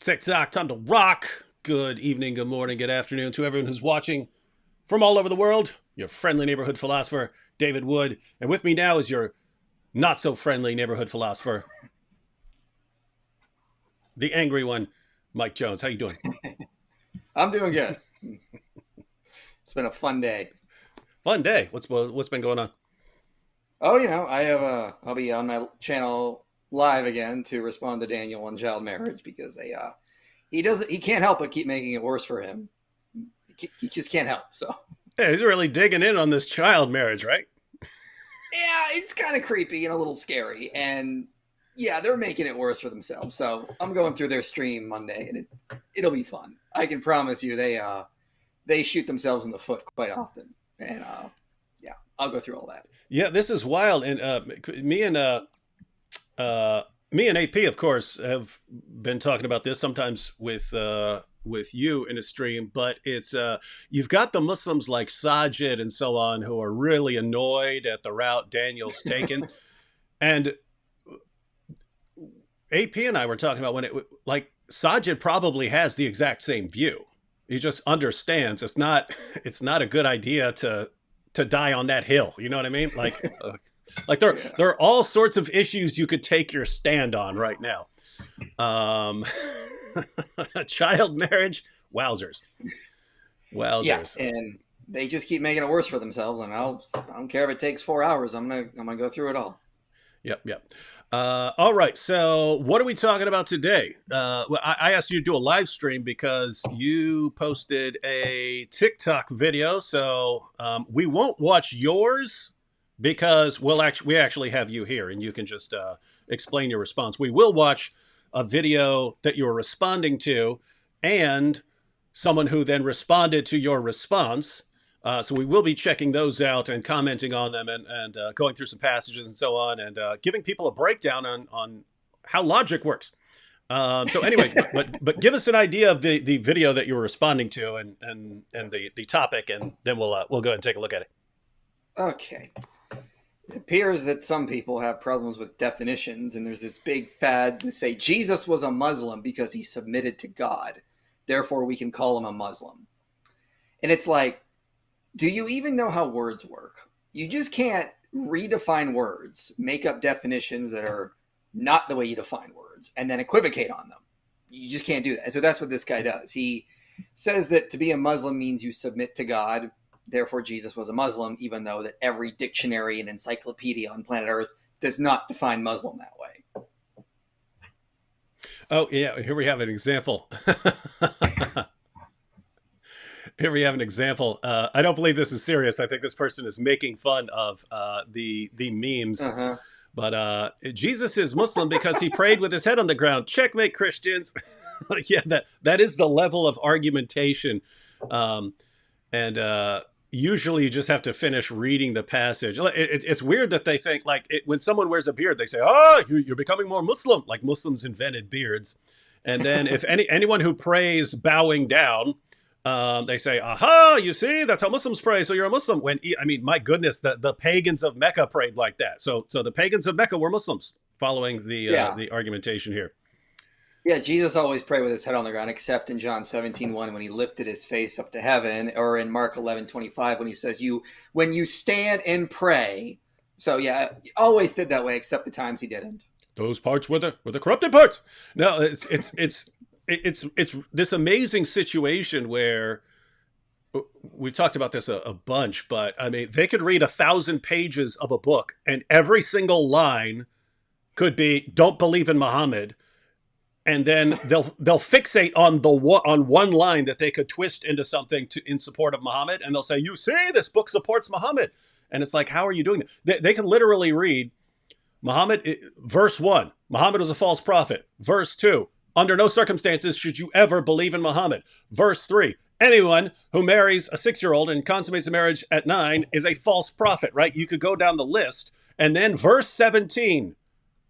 TikTok, time to rock. Good evening, good morning, good afternoon to everyone who's watching from all over the world. Your friendly neighborhood philosopher, David Wood. And with me now is your not so friendly neighborhood philosopher, the angry one, Mike Jones. How you doing? I'm doing good. It's been a fun day. Fun day. What's been going on? Oh, I'll be on my channel live again to respond to Daniel on child marriage because he can't help but keep making it worse for him. He just can't help. So Yeah, he's really digging in on this child marriage, right? yeah, it's kind of creepy and a little scary, and yeah, they're making it worse for themselves. So I'm going through their stream Monday, and it'll be fun. I can promise you, they shoot themselves in the foot quite often, and yeah, I'll go through all that. Yeah, this is wild. And me and uh, me and AP, of course, have been talking about this sometimes with you in a stream. But it's you've got the Muslims like Sajid and so on who are really annoyed at the route Daniel's taken, and AP and I were talking about when it like Sajid probably has the exact same view. He just understands it's not a good idea to die on that hill. You know what I mean? Like Yeah, there are all sorts of issues you could take your stand on right now. Um, child marriage, wowzers, yeah, wowzers. and they just keep making it worse for themselves. And I don't care if it takes 4 hours. I'm gonna go through it all. Yep, yep. All right. So, what are we talking about today? Well, I asked you to do a live stream because you posted a TikTok video. So we won't watch yours because we actually have you here, and you can just explain your response. We will watch a video that you were responding to, and someone who then responded to your response. So we will be checking those out and commenting on them and going through some passages and so on and giving people a breakdown on how logic works. So anyway, but give us an idea of the video that you were responding to and the topic, and then we'll go ahead and take a look at it. Okay. It appears that some people have problems with definitions, and there's this big fad to say Jesus was a Muslim because he submitted to God. Therefore, we can call him a Muslim. And it's like, do you even know how words work? You just can't redefine words, make up definitions that are not the way you define words, and then equivocate on them. You just can't do that. And so that's what this guy does. He says that to be a Muslim means you submit to God. Therefore, Jesus was a Muslim, even though that every dictionary and encyclopedia on planet Earth does not define Muslim that way. Oh yeah, here we have an example. Here we have an example. I don't believe this is serious. I think this person is making fun of the memes. Uh-huh. But Jesus is Muslim because he prayed with his head on the ground. Checkmate, Christians. Yeah, that is the level of argumentation. Um, and usually you just have to finish reading the passage. It's weird that they think like when someone wears a beard, they say, "Oh, you're becoming more Muslim." Like Muslims invented beards. And then if anyone who prays bowing down, they say, "Aha! You see, that's how Muslims pray. So you're a Muslim." When I mean, my goodness, the pagans of Mecca prayed like that. So the pagans of Mecca were Muslims, following Yeah. the argumentation here. Yeah, Jesus always prayed with his head on the ground, except in John 17:1 when he lifted his face up to heaven, or in Mark 11:25 when he says, when you stand and pray. So yeah, he always did that way, except the times he didn't. Those parts were the corrupted parts. No, it's this amazing situation where we've talked about this a bunch, but I mean, they could read 1,000 pages of a book, and every single line could be "Don't believe in Muhammad," and then they'll fixate on on one line that they could twist into something in support of Muhammad, and they'll say, "You see, this book supports Muhammad," and it's like, how are you doing that? They can literally read Muhammad, verse 1, Muhammad was a false prophet. Verse 2, under no circumstances should you ever believe in Muhammad. Verse 3, anyone who marries a 6-year-old and consummates a marriage at 9 is a false prophet, right? You could go down the list. And then verse 17,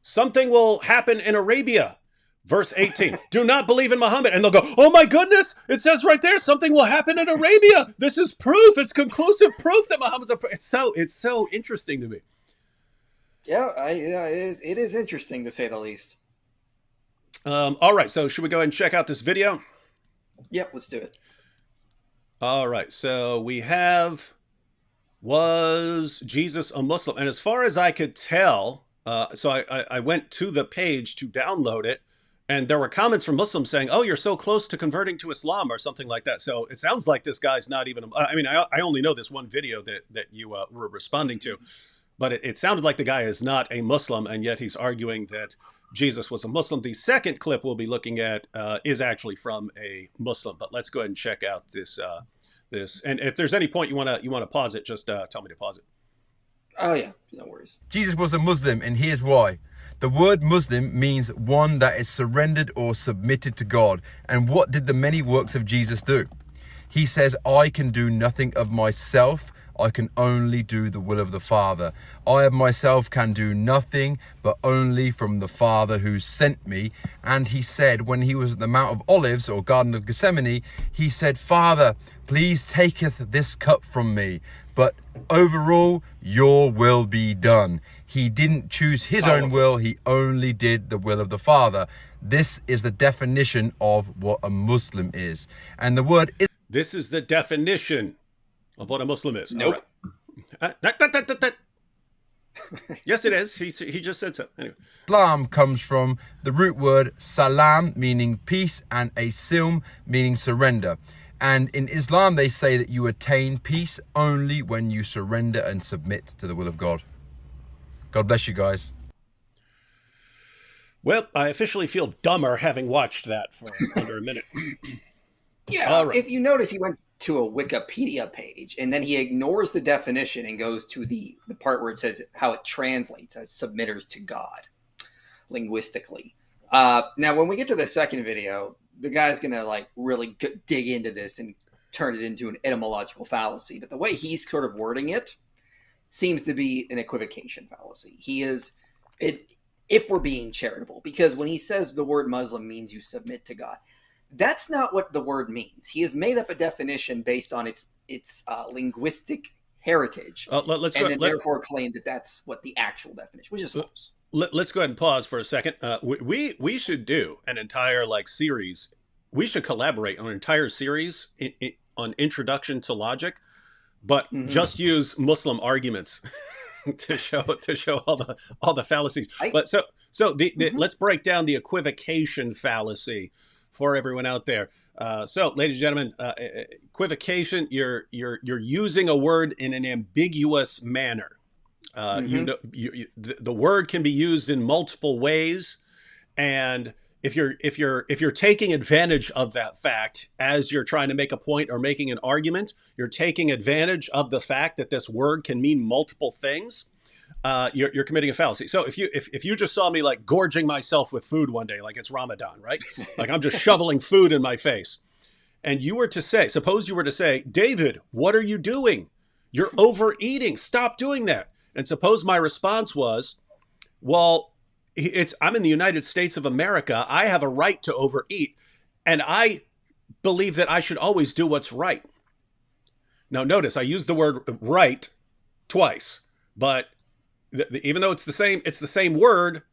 something will happen in Arabia. Verse 18, do not believe in Muhammad. And they'll go, oh my goodness, it says right there, something will happen in Arabia. This is proof. It's conclusive proof that Muhammad's a prophet. It's so interesting to me. Yeah, it is interesting to say the least. All right. So should we go ahead and check out this video? Yep, let's do it. All right. So we have, was Jesus a Muslim? And as far as I could tell, I went to the page to download it, and there were comments from Muslims saying, "Oh, you're so close to converting to Islam," or something like that. So it sounds like this guy's not even. I mean, I only know this one video that you were responding to, but it sounded like the guy is not a Muslim, and yet he's arguing that Jesus was a Muslim. The second clip we'll be looking at is actually from a Muslim. But let's go ahead and check out this. And if there's any point you want to pause it, just tell me to pause it. Oh yeah, no worries. Jesus was a Muslim, and here's why. The word Muslim means one that is surrendered or submitted to God. And what did the many works of Jesus do? He says, I can do nothing of myself. I can only do the will of the Father. I of myself can do nothing, but only from the Father who sent me. And he said, when he was at the Mount of Olives or Garden of Gethsemane, he said, Father, please taketh this cup from me, but overall, your will be done. He didn't choose his own will. He only did the will of the Father. This is the definition of what a Muslim is. And the word is... This is the definition of what a Muslim is. Nope. All right. Yes, it is. He just said so. Anyway. Islam comes from the root word salam, meaning peace, and asilm, meaning surrender. And in Islam, they say that you attain peace only when you surrender and submit to the will of God. God bless you guys. Well, I officially feel dumber having watched that for under a minute. Yeah, right. If you notice, he went to a Wikipedia page, and then he ignores the definition and goes to the part where it says how it translates as submitters to God, linguistically. Now, when we get to the second video, the guy's going to really dig into this and turn it into an etymological fallacy. But the way he's sort of wording it seems to be an equivocation fallacy. He is, if we're being charitable, because when he says the word Muslim means you submit to God, that's not what the word means. He has made up a definition based on its linguistic heritage, therefore claim that that's what the actual definition, which is false. Let's go ahead and pause for a second. We should do an entire series. We should collaborate on an entire series on introduction to logic, but just use Muslim arguments to show all the fallacies. Let's break down the equivocation fallacy for everyone out there. So, ladies and gentlemen, equivocation, you're using a word in an ambiguous manner. The word can be used in multiple ways, and if you're taking advantage of that fact as you're trying to make a point or making an argument, you're taking advantage of the fact that this word can mean multiple things. You're committing a fallacy. So if you just saw me gorging myself with food one day, like it's Ramadan, right? I'm just shoveling food in my face, and suppose you were to say, David, what are you doing? You're overeating. Stop doing that. And suppose my response was, well, I'm in the United States of America. I have a right to overeat, and I believe that I should always do what's right. Now, notice I used the word right twice, but even though it's the same word,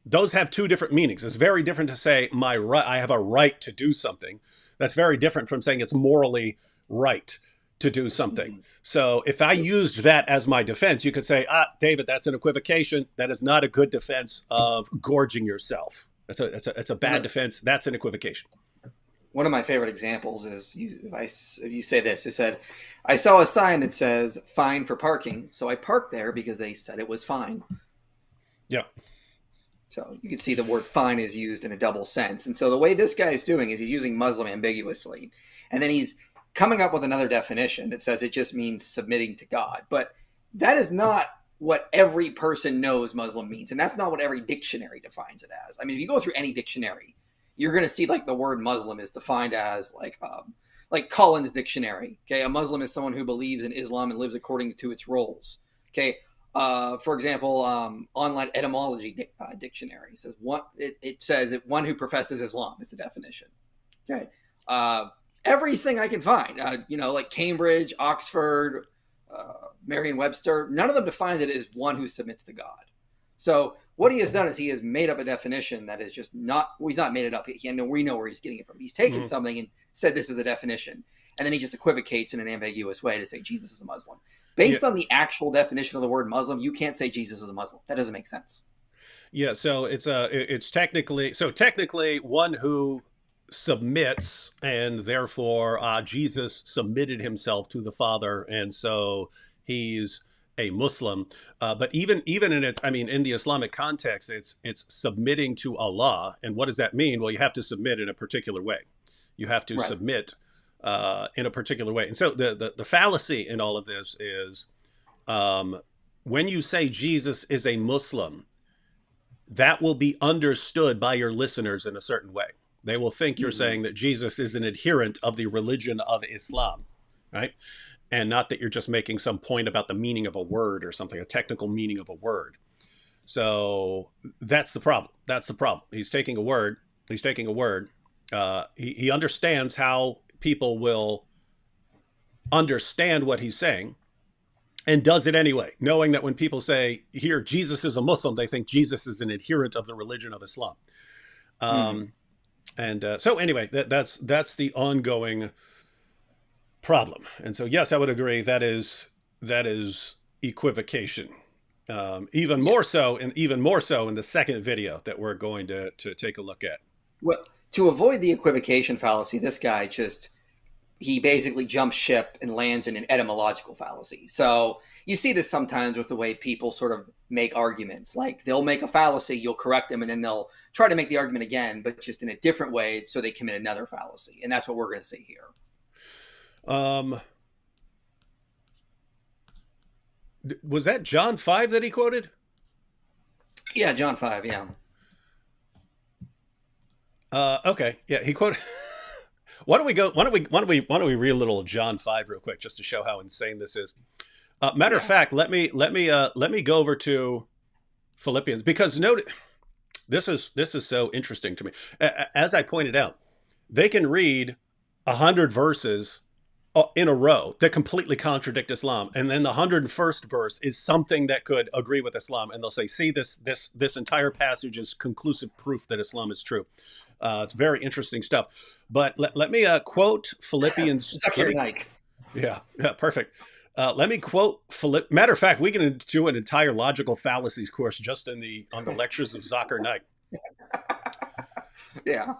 those have two different meanings. It's very different to say I have a right to do something. That's very different from saying it's morally right to do something. So if I used that as my defense, you could say, David, that's an equivocation. That is not a good defense of gorging yourself. That's a bad defense. That's an equivocation. One of my favorite examples is if you say this. It said, I saw a sign that says fine for parking, so I parked there because they said it was fine. Yeah. So you can see the word fine is used in a double sense. And so the way this guy is doing is he's using Muslim ambiguously, and then he's coming up with another definition that says it just means submitting to God. But that is not what every person knows Muslim means. And that's not what every dictionary defines it as. I mean, if you go through any dictionary, you're going to see the word Muslim is defined as like Collins Dictionary. Okay. A Muslim is someone who believes in Islam and lives according to its rules. Okay. For example, online etymology dictionary says it says one who professes Islam is the definition. Okay. Everything I can find, like Cambridge, Oxford, Merriam-Webster, none of them defines it as one who submits to God. So What he has done is he has made up a definition that is just not, well, he's not made it up. We know where he's getting it from. He's taken something and said this is a definition. And then he just equivocates in an ambiguous way to say Jesus is a Muslim. Based on the actual definition of the word Muslim, you can't say Jesus is a Muslim. That doesn't make sense. Yeah, so it's technically one who submits, and therefore Jesus submitted himself to the Father, and so he's a Muslim. But even in it, I mean, in the Islamic context, it's submitting to Allah. And what does that mean? Well, you have to submit in a particular way. You have to submit in a particular way. And so the fallacy in all of this is when you say Jesus is a Muslim, that will be understood by your listeners in a certain way. They will think you're saying that Jesus is an adherent of the religion of Islam, right? And not that you're just making some point about the meaning of a word or something, a technical meaning of a word. So that's the problem. That's the problem. He's taking a word. He understands how people will understand what he's saying, and does it anyway, knowing that when people say, here, Jesus is a Muslim, they think Jesus is an adherent of the religion of Islam. So anyway, that's the ongoing problem. And so, yes, I would agree that is equivocation. Even more so in the second video that we're going to take a look at. Well, to avoid the equivocation fallacy, this guy he basically jumps ship and lands in an etymological fallacy. So you see this sometimes with the way people sort of make arguments. Like they'll make a fallacy, you'll correct them, and then they'll try to make the argument again, but just in a different way, so they commit another fallacy. And that's what we're going to see here. Was that John 5 that he quoted? Yeah, John 5, yeah. Okay. Yeah, he quoted. Why don't we read a little John 5 real quick just to show how insane this is. Matter of fact, let me go over to Philippians, because this is so interesting to me. As I pointed out, they can read 100 verses in a row that completely contradict Islam, and then the 101st verse is something that could agree with Islam, and they'll say, see, this entire passage is conclusive proof that Islam is true. It's very interesting stuff. But let me quote Philippians. Yeah, perfect. Let me quote Matter of fact, we can do an entire logical fallacies course just on the lectures of Zakir Naik. Yeah.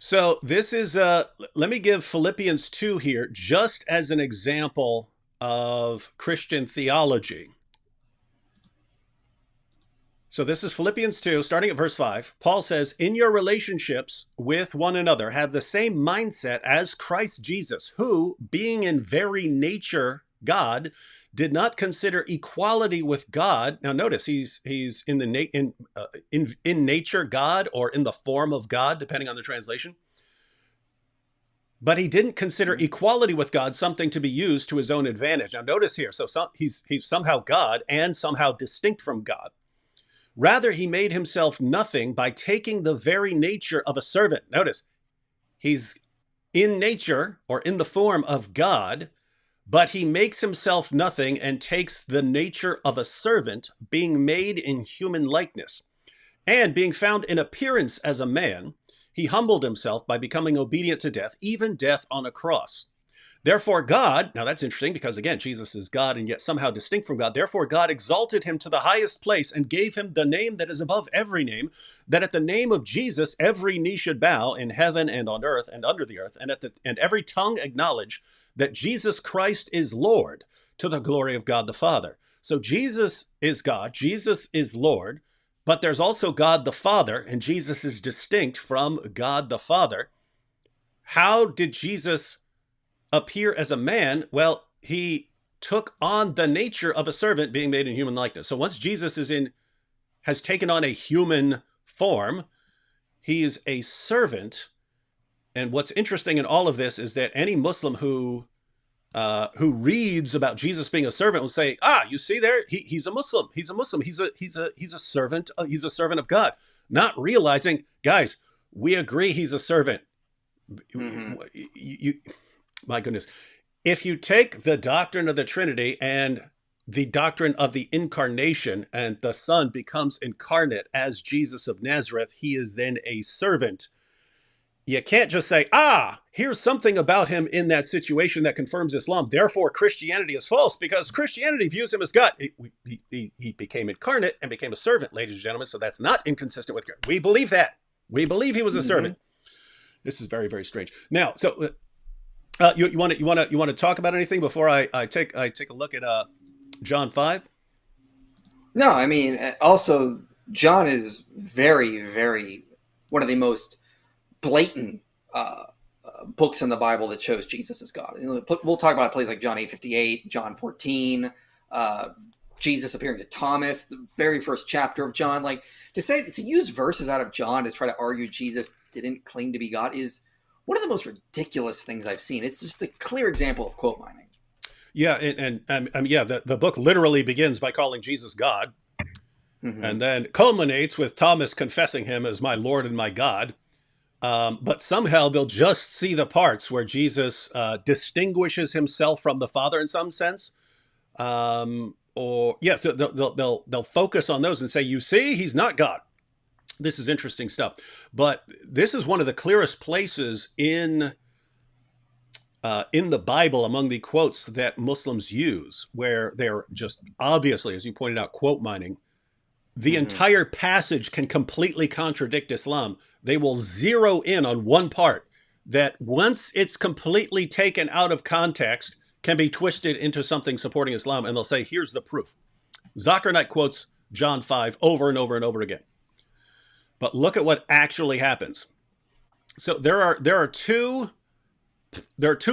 So this is let me give Philippians 2 here just as an example of Christian theology. So this is Philippians 2, starting at verse 5. Paul says, in your relationships with one another, have the same mindset as Christ Jesus, who, being in very nature God, did not consider equality with God. Now notice he's in nature God, or in the form of God, depending on the translation. But he didn't consider equality with God something to be used to his own advantage. Now notice here, he's somehow God and somehow distinct from God. Rather, he made himself nothing by taking the very nature of a servant. Notice, he's in nature, or in the form of God, but he makes himself nothing and takes the nature of a servant, being made in human likeness. And being found in appearance as a man, he humbled himself by becoming obedient to death, even death on a cross. Therefore God, now that's interesting because again, Jesus is God and yet somehow distinct from God. Therefore God exalted him to the highest place and gave him the name that is above every name, that at the name of Jesus, every knee should bow in heaven and on earth and under the earth, and every tongue acknowledge that Jesus Christ is Lord, to the glory of God the Father. So Jesus is God, Jesus is Lord, but there's also God the Father, and Jesus is distinct from God the Father. How did Jesus appear as a man? Well, he took on the nature of a servant, being made in human likeness. So once Jesus has taken on a human form, he is a servant. And what's interesting in all of this is that any Muslim who reads about Jesus being a servant will say, you see there, he's a Muslim. He's a Muslim. He's a servant. He's a servant of God. Not realizing, guys, we agree he's a servant. My goodness. If you take the doctrine of the Trinity and the doctrine of the incarnation, and the Son becomes incarnate as Jesus of Nazareth, he is then a servant. You can't just say, here's something about him in that situation that confirms Islam. Therefore, Christianity is false because Christianity views him as God. He became incarnate and became a servant, ladies and gentlemen. So that's not inconsistent with God. We believe that. We believe he was a servant. This is very, very strange. Now, so you want to talk about anything before I take a look at John 5? No, I mean, also John is very, very one of the most blatant books in the Bible that shows Jesus as God. We'll talk about a place like John 8:58, John 14, Jesus appearing to Thomas, the very first chapter of John. Like to use verses out of John to try to argue Jesus didn't claim to be God is one of the most ridiculous things I've seen. It's just a clear example of quote mining. Yeah, and the book literally begins by calling Jesus God, and then culminates with Thomas confessing him as my Lord and my God. But somehow they'll just see the parts where Jesus distinguishes himself from the Father in some sense, so they'll focus on those and say, "You see, he's not God." This is interesting stuff, but this is one of the clearest places in the Bible among the quotes that Muslims use, where they're just obviously, as you pointed out, quote mining. The entire passage can completely contradict Islam. They will zero in on one part that, once it's completely taken out of context, can be twisted into something supporting Islam, and they'll say, here's the proof. Zakir Naik quotes John 5 over and over and over again. But look at what actually happens. So there are two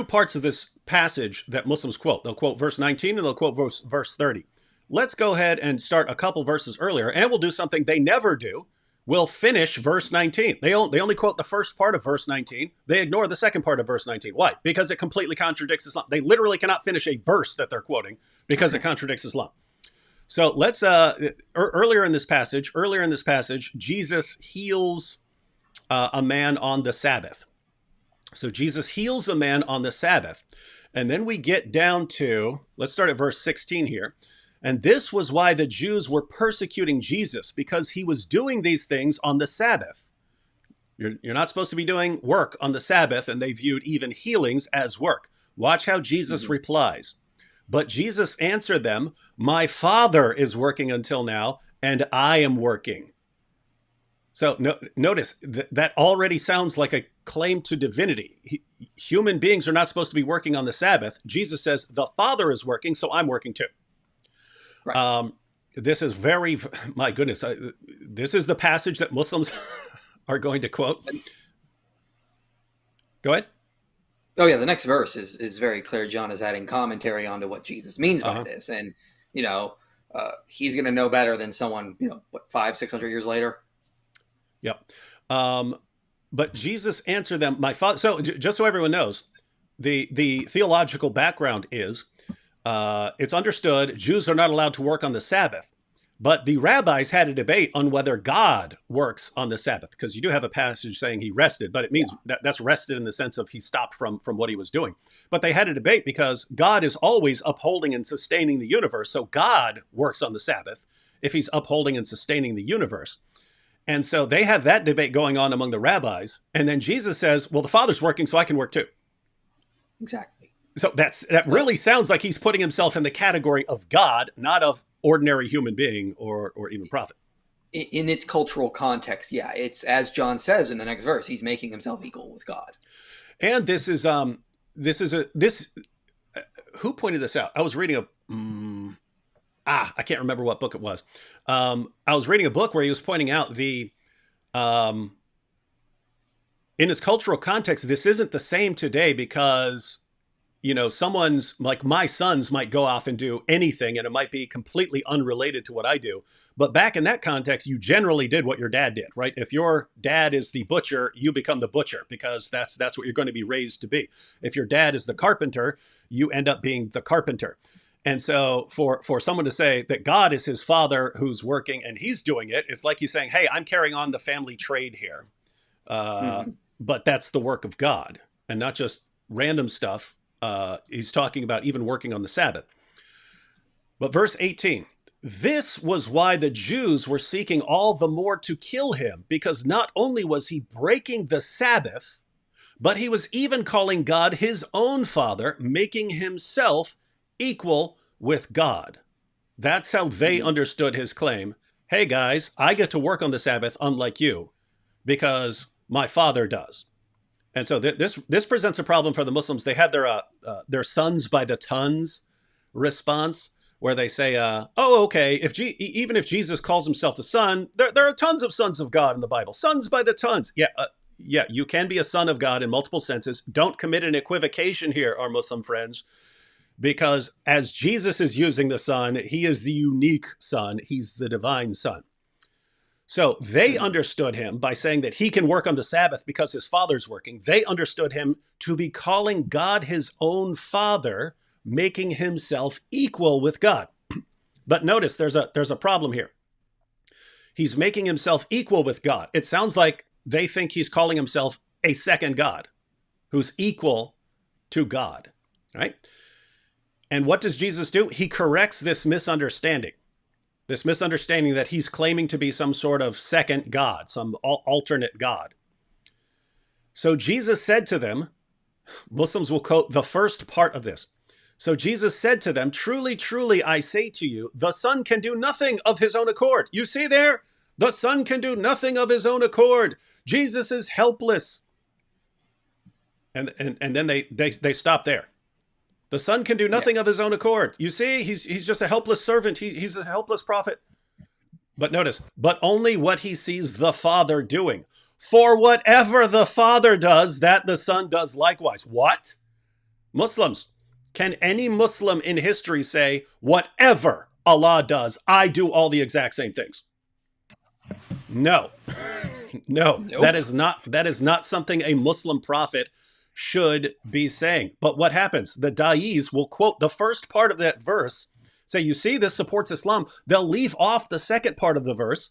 parts of this passage that Muslims quote. They'll quote verse 19 and they'll quote verse 30. Let's go ahead and start a couple verses earlier, and we'll do something they never do. We'll finish verse 19. They only quote the first part of verse 19. They ignore the second part of verse 19. Why? Because it completely contradicts Islam. They literally cannot finish a verse that they're quoting because it contradicts Islam. So let's earlier in this passage, Jesus heals a man on the Sabbath. So Jesus heals a man on the Sabbath. And then we get down to, let's start at verse 16 here. And this was why the Jews were persecuting Jesus, because he was doing these things on the Sabbath. You're not supposed to be doing work on the Sabbath, and they viewed even healings as work. Watch how Jesus replies. But Jesus answered them, my Father is working until now, and I am working. So notice that already sounds like a claim to divinity. Human beings are not supposed to be working on the Sabbath. Jesus says, the Father is working, so I'm working too. Right. This is my goodness, this is the passage that Muslims are going to quote. Go ahead. Oh yeah, the next verse is very clear. John is adding commentary onto what Jesus means by this. And, he's going to know better than someone, 500-600 years later. Yep. But Jesus answered them, my Father. So just so everyone knows, the theological background is, it's understood Jews are not allowed to work on the Sabbath, but the rabbis had a debate on whether God works on the Sabbath, because you do have a passage saying he rested, but it means that's rested in the sense of he stopped from what he was doing. But they had a debate because God is always upholding and sustaining the universe. So God works on the Sabbath if he's upholding and sustaining the universe. And so they have that debate going on among the rabbis. And then Jesus says, well, the Father's working, so I can work too. Exactly. So that really sounds like he's putting himself in the category of God, not of ordinary human being or even prophet. In its cultural context, yeah, it's as John says in the next verse, he's making himself equal with God. And who pointed this out? I was reading I can't remember what book it was. I was reading a book where he was pointing out in its cultural context, this isn't the same today because someone's like my sons might go off and do anything and it might be completely unrelated to what I do. But back in that context, you generally did what your dad did, right? If your dad is the butcher, you become the butcher because that's what you're going to be raised to be. If your dad is the carpenter, you end up being the carpenter. And so for someone to say that God is his Father who's working and he's doing it, it's like he's saying, hey, I'm carrying on the family trade here. But that's the work of God and not just random stuff. He's talking about even working on the Sabbath. But verse 18, this was why the Jews were seeking all the more to kill him, because not only was he breaking the Sabbath, but he was even calling God his own Father, making himself equal with God. That's how they understood his claim. Hey guys, I get to work on the Sabbath unlike you because my Father does. And so this presents a problem for the Muslims. They had their sons by the tons response, where they say, "Oh, okay, even if Jesus calls himself the Son, there are tons of sons of God in the Bible. Sons by the tons." Yeah, you can be a son of God in multiple senses. Don't commit an equivocation here, our Muslim friends, because as Jesus is using the Son, he is the unique Son. He's the divine Son. So they understood him by saying that he can work on the Sabbath because his Father's working. They understood him to be calling God his own Father, making himself equal with God. But notice there's a problem here. He's making himself equal with God. It sounds like they think he's calling himself a second God who's equal to God, right? And what does Jesus do? He corrects this misunderstanding that he's claiming to be some sort of second God, some alternate God. So Jesus said to them, Muslims will quote the first part of this. So Jesus said to them, truly, truly, I say to you, the Son can do nothing of his own accord. You see there? The Son can do nothing of his own accord. Jesus is helpless. And then they stop there. The Son can do nothing of his own accord. You see, he's just a helpless servant. He's a helpless prophet. But notice, but only what he sees the Father doing. For whatever the Father does, that the Son does likewise. What? Muslims, can any Muslim in history say, whatever Allah does, I do all the exact same things? No. No, Nope. that is not something a Muslim prophet should be saying. But what happens? The da'is will quote the first part of that verse, say, you see, this supports Islam. They'll leave off the second part of the verse.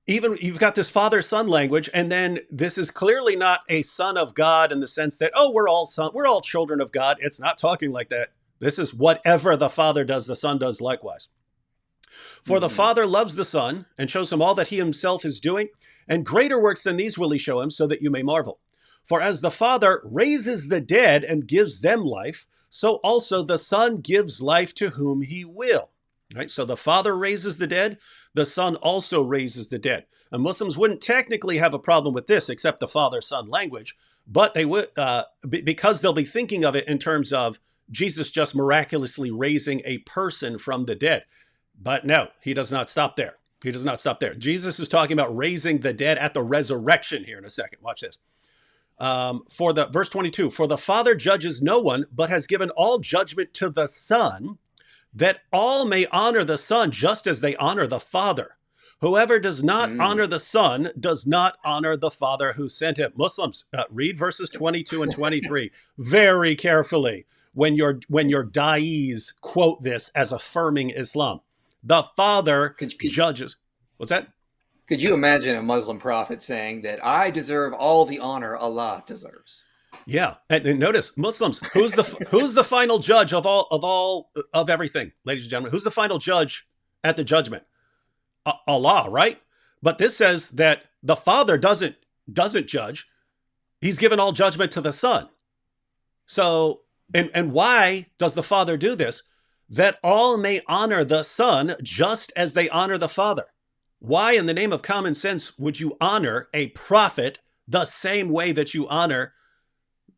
Even you've got this father-son language, and then this is clearly not a son of God in the sense that, oh, we're all children of God. It's not talking like that. This is whatever the Father does, the Son does likewise. For the Father loves the Son and shows him all that he himself is doing, and greater works than these will he show him, so that you may marvel. For as the Father raises the dead and gives them life, so also the Son gives life to whom he will. Right? So the Father raises the dead, the Son also raises the dead. And Muslims wouldn't technically have a problem with this, except the Father-Son language, but they would, because they'll be thinking of it in terms of Jesus just miraculously raising a person from the dead. But no, he does not stop there. He does not stop there. Jesus is talking about raising the dead at the resurrection here in a second. Watch this. For the verse 22, for the Father judges no one, but has given all judgment to the Son, that all may honor the Son just as they honor the Father. Whoever does not honor the Son does not honor the Father who sent him. Muslims, read verses 22 and 23 very carefully when your da'is quote this as affirming Islam. The Father judges. What's that? Could you imagine a Muslim prophet saying that I deserve all the honor Allah deserves? Yeah, and notice, Muslims, who's the final judge of everything, ladies and gentlemen? Who's the final judge at the judgment? Allah, right? But this says that the Father doesn't judge. He's given all judgment to the Son. So, and why does the Father do this? That all may honor the Son just as they honor the Father. Why, in the name of common sense, would you honor a prophet the same way that you honor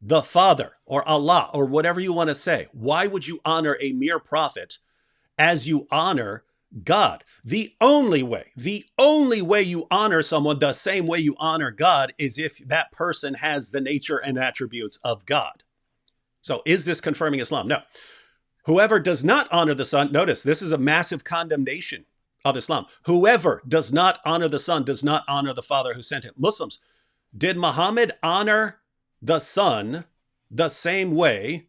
the Father or Allah or whatever you want to say? Why would you honor a mere prophet as you honor God? The only way you honor someone the same way you honor God is if that person has the nature and attributes of God. So is this confirming Islam? No. Whoever does not honor the Son, notice this is a massive condemnation of Islam. Whoever does not honor the Son does not honor the Father who sent him. Muslims, did Muhammad honor the Son the same way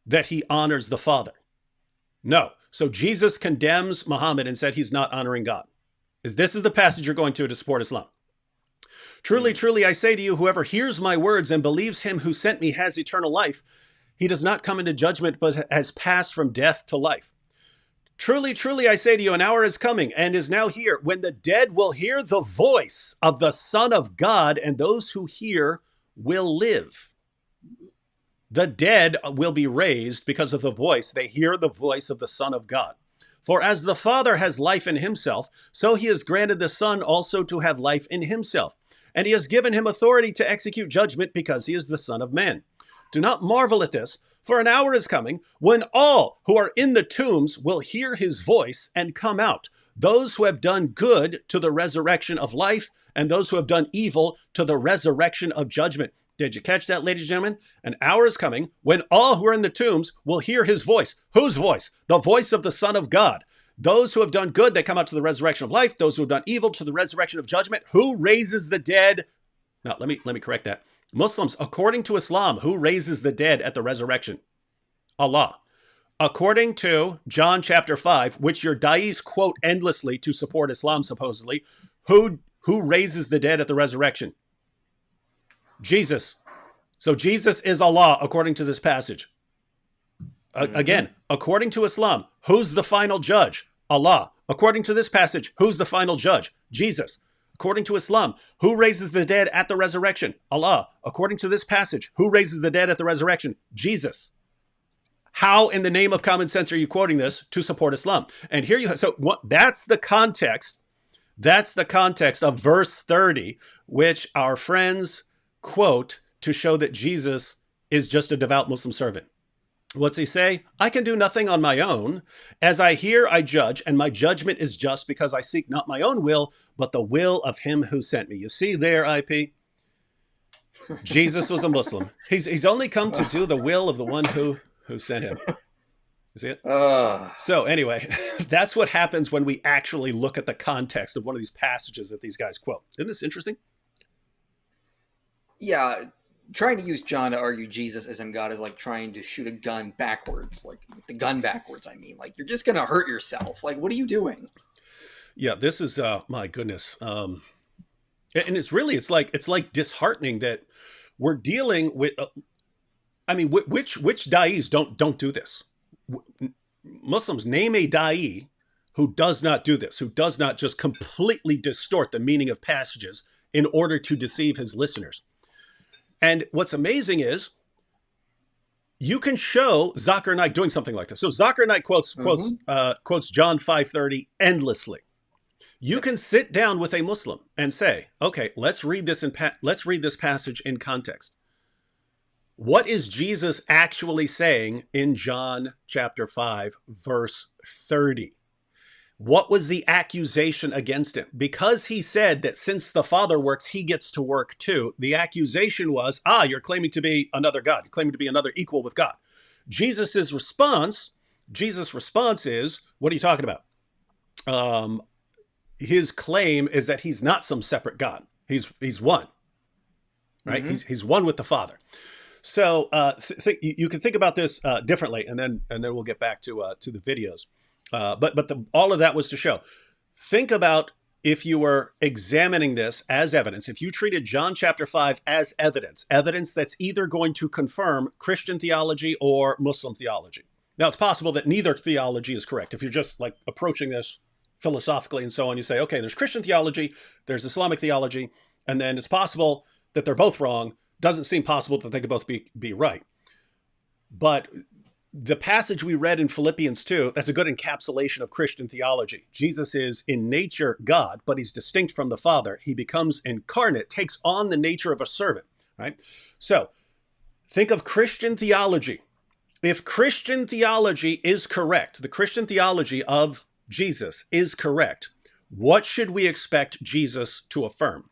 that he honors the Father? No. So Jesus condemns Muhammad and said he's not honoring God. This is the passage you're going to support Islam. Truly, truly, I say to you, whoever hears my words and believes him who sent me has eternal life. He does not come into judgment, but has passed from death to life. Truly, truly, I say to you, an hour is coming and is now here when the dead will hear the voice of the Son of God, and those who hear will live. The dead will be raised because of the voice. They hear the voice of the Son of God. For as the Father has life in himself, so he has granted the Son also to have life in himself. And he has given him authority to execute judgment because he is the Son of Man. Do not marvel at this, for an hour is coming when all who are in the tombs will hear his voice and come out. Those who have done good to the resurrection of life, and those who have done evil to the resurrection of judgment. Did you catch that, ladies and gentlemen? An hour is coming when all who are in the tombs will hear his voice. Whose voice? The voice of the Son of God. Those who have done good, they come out to the resurrection of life. Those who have done evil to the resurrection of judgment. Who raises the dead? Now, let me correct that. Muslims, according to Islam, who raises the dead at the resurrection? Allah. According to John chapter 5, which your da'is quote endlessly to support Islam, supposedly, who raises the dead at the resurrection? Jesus. So Jesus is Allah, according to this passage. Again, according to Islam, who's the final judge? Allah. According to this passage, who's the final judge? Jesus. According to Islam, who raises the dead at the resurrection? Allah. According to this passage, who raises the dead at the resurrection? Jesus. How in the name of common sense are you quoting this to support Islam? And here you have, so what, that's the context. That's the context of verse 30, which our friends quote to show that Jesus is just a devout Muslim servant. What's he say? I can do nothing on my own. As I hear, I judge, and my judgment is just because I seek not my own will, but the will of him who sent me. You see there, IP? Jesus was a Muslim. He's only come to do the will of the one who sent him. You see it? So anyway, that's what happens when we actually look at the context of one of these passages that these guys quote. Isn't this interesting? Yeah, trying to use John to argue Jesus isn't God is like trying to shoot a gun backwards, like the gun backwards. I mean, like you're just gonna hurt yourself. Like, what are you doing? Yeah, this is my goodness, and it's really it's like disheartening that we're dealing with. I mean, which da'is don't do this? Muslims, name a da'i who does not do this, who does not just completely distort the meaning of passages in order to deceive his listeners. And what's amazing is you can show Zakir Naik doing something like this. So Zakir Naik quotes John 5:30 endlessly. You can sit down with a Muslim and say, okay, let's read this passage in context. What is Jesus actually saying in John chapter 5, verse 30? What was the accusation against him? Because he said that since the Father works, he gets to work too. The accusation was, you're claiming to be another God. You're claiming to be another equal with God. Jesus' response is, what are you talking about? His claim is that he's not some separate God. He's one, right? Mm-hmm. He's one with the Father. So you can think about this differently, and then we'll get back to the videos. But all of that was to show. Think about if you were examining this as evidence, if you treated John chapter 5 as evidence that's either going to confirm Christian theology or Muslim theology. Now, it's possible that neither theology is correct. If you're just like approaching this philosophically and so on, you say, okay, there's Christian theology, there's Islamic theology, and then it's possible that they're both wrong. Doesn't seem possible that they could both be right. But the passage we read in Philippians 2, that's a good encapsulation of Christian theology. Jesus is in nature God, but he's distinct from the Father. He becomes incarnate, takes on the nature of a servant, right? So think of Christian theology. If Christian theology is correct, the Christian theology of Jesus is correct, what should we expect Jesus to affirm?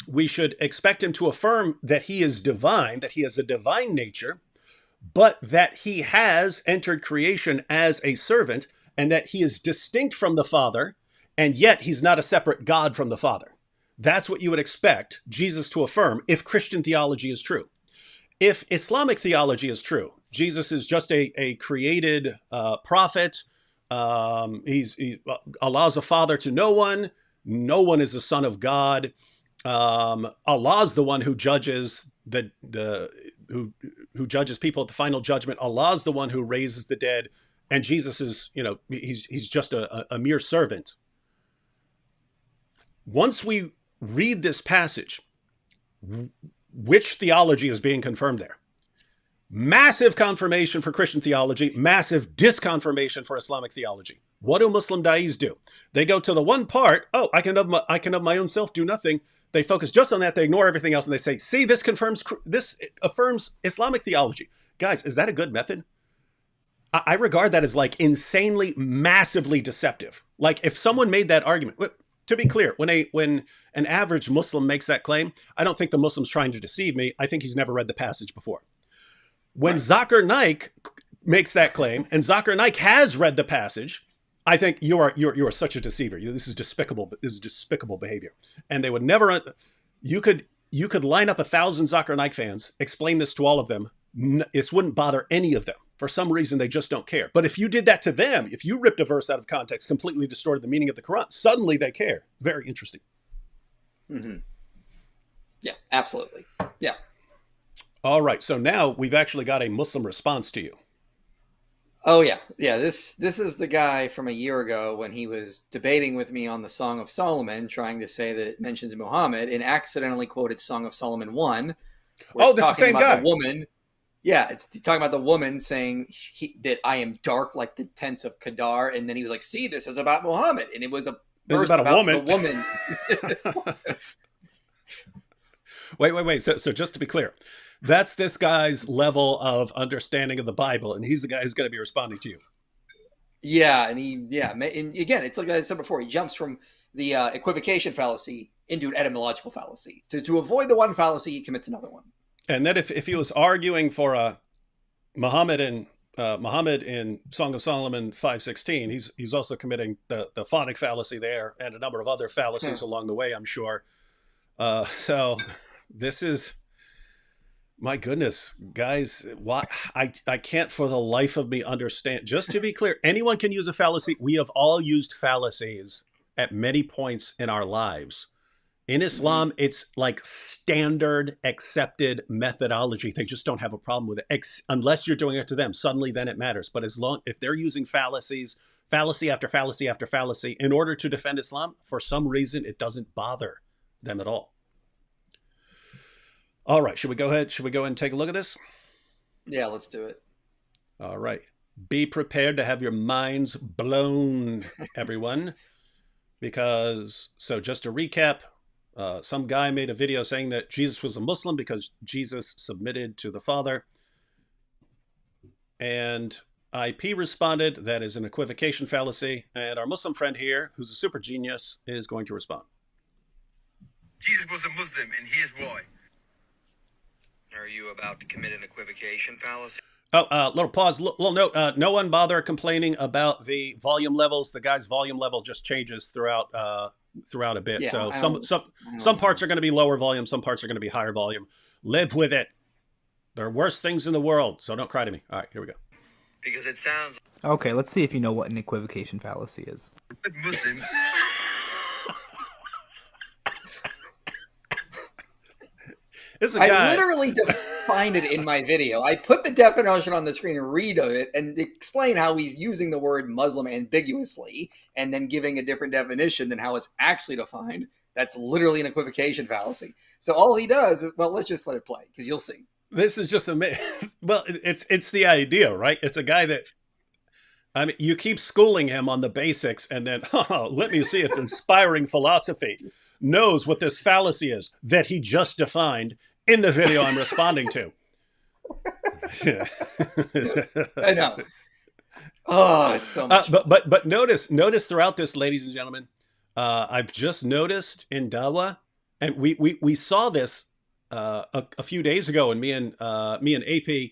We should expect him to affirm that he is divine, that he has a divine nature, but that he has entered creation as a servant and that he is distinct from the Father, and yet he's not a separate God from the Father. That's what you would expect Jesus to affirm if Christian theology is true. If Islamic theology is true, Jesus is just a created prophet. He's Allah's a father to no one. No one is a son of God. Allah's the one who judges who judges people at the final judgment. Allah's the one who raises the dead and Jesus is, he's just a mere servant. Once we read this passage, which theology is being confirmed there? Massive confirmation for Christian theology, massive disconfirmation for Islamic theology. What do Muslim da'is do? They go to the one part, I can of my own self do nothing. They focus just on that. They ignore everything else, and they say, see, this affirms Islamic theology. Guys, is that a good method? I regard that as like insanely, massively deceptive. Like if someone made that argument, to be clear, when an average Muslim makes that claim, I don't think the Muslim's trying to deceive me. I think he's never read the passage before. When Zakir Naik makes that claim, and Zakir Naik has read the passage, I think you are such a deceiver. This is despicable. This is despicable behavior. And they would never. You could line up 1,000 Zakir Naik fans, explain this to all of them. This wouldn't bother any of them. For some reason, they just don't care. But if you did that to them, if you ripped a verse out of context, completely distorted the meaning of the Quran, suddenly they care. Very interesting. Mm-hmm. Yeah, absolutely. Yeah. All right. So now we've actually got a Muslim response to you. Oh, yeah. Yeah, this is the guy from a year ago when he was debating with me on the Song of Solomon, trying to say that it mentions Muhammad, and accidentally quoted Song of Solomon 1. Oh, this is the same guy. The woman. Yeah, it's talking about the woman saying that I am dark like the tents of Kedar, and then he was like, see, this is about Muhammad, and it was a verse about a woman. The woman. Wait. So just to be clear, that's this guy's level of understanding of the Bible, and he's the guy who's going to be responding to you. Yeah, and and again, it's like I said before, he jumps from the equivocation fallacy into an etymological fallacy. So to avoid the one fallacy, he commits another one. And then if he was arguing for Muhammad in Song of Solomon 5:16, he's also committing the phonic fallacy there and a number of other fallacies along the way, I'm sure. So this is, my goodness, guys, I can't for the life of me understand. Just to be clear, anyone can use a fallacy. We have all used fallacies at many points in our lives. In Islam, it's like standard accepted methodology. They just don't have a problem with it, unless you're doing it to them. Suddenly, then it matters. But if they're using fallacy after fallacy after fallacy in order to defend Islam, for some reason, it doesn't bother them at all. All right, should we go ahead and take a look at this? Yeah, let's do it. All right. Be prepared to have your minds blown, everyone. So just to recap, some guy made a video saying that Jesus was a Muslim because Jesus submitted to the Father. And IP responded, that is an equivocation fallacy. And our Muslim friend here, who's a super genius, is going to respond. Jesus was a Muslim, and here's why. Are you about to commit an equivocation fallacy? Oh, little pause, little note. No one bother complaining about the volume levels. The guy's volume level just changes throughout a bit. Yeah, so some parts are going to be lower volume, some parts are going to be higher volume. Live with it. There are worse things in the world, so don't cry to me. All right, here we go. Because it sounds... Okay, let's see if you know what an equivocation fallacy is. Muslim. I literally defined it in my video. I put the definition on the screen and read of it and explain how he's using the word Muslim ambiguously and then giving a different definition than how it's actually defined. That's literally an equivocation fallacy. So all he does is, well, let's just let it play because you'll see. This is just well, it's the idea, right? It's a guy that, I mean, you keep schooling him on the basics and then, let me see if inspiring philosophy knows what this fallacy is that he just defined in the video I'm responding to. I know. Oh, it's so much fun. But notice throughout this, ladies and gentlemen, I've just noticed in Dawa, and we saw this a few days ago, and me and AP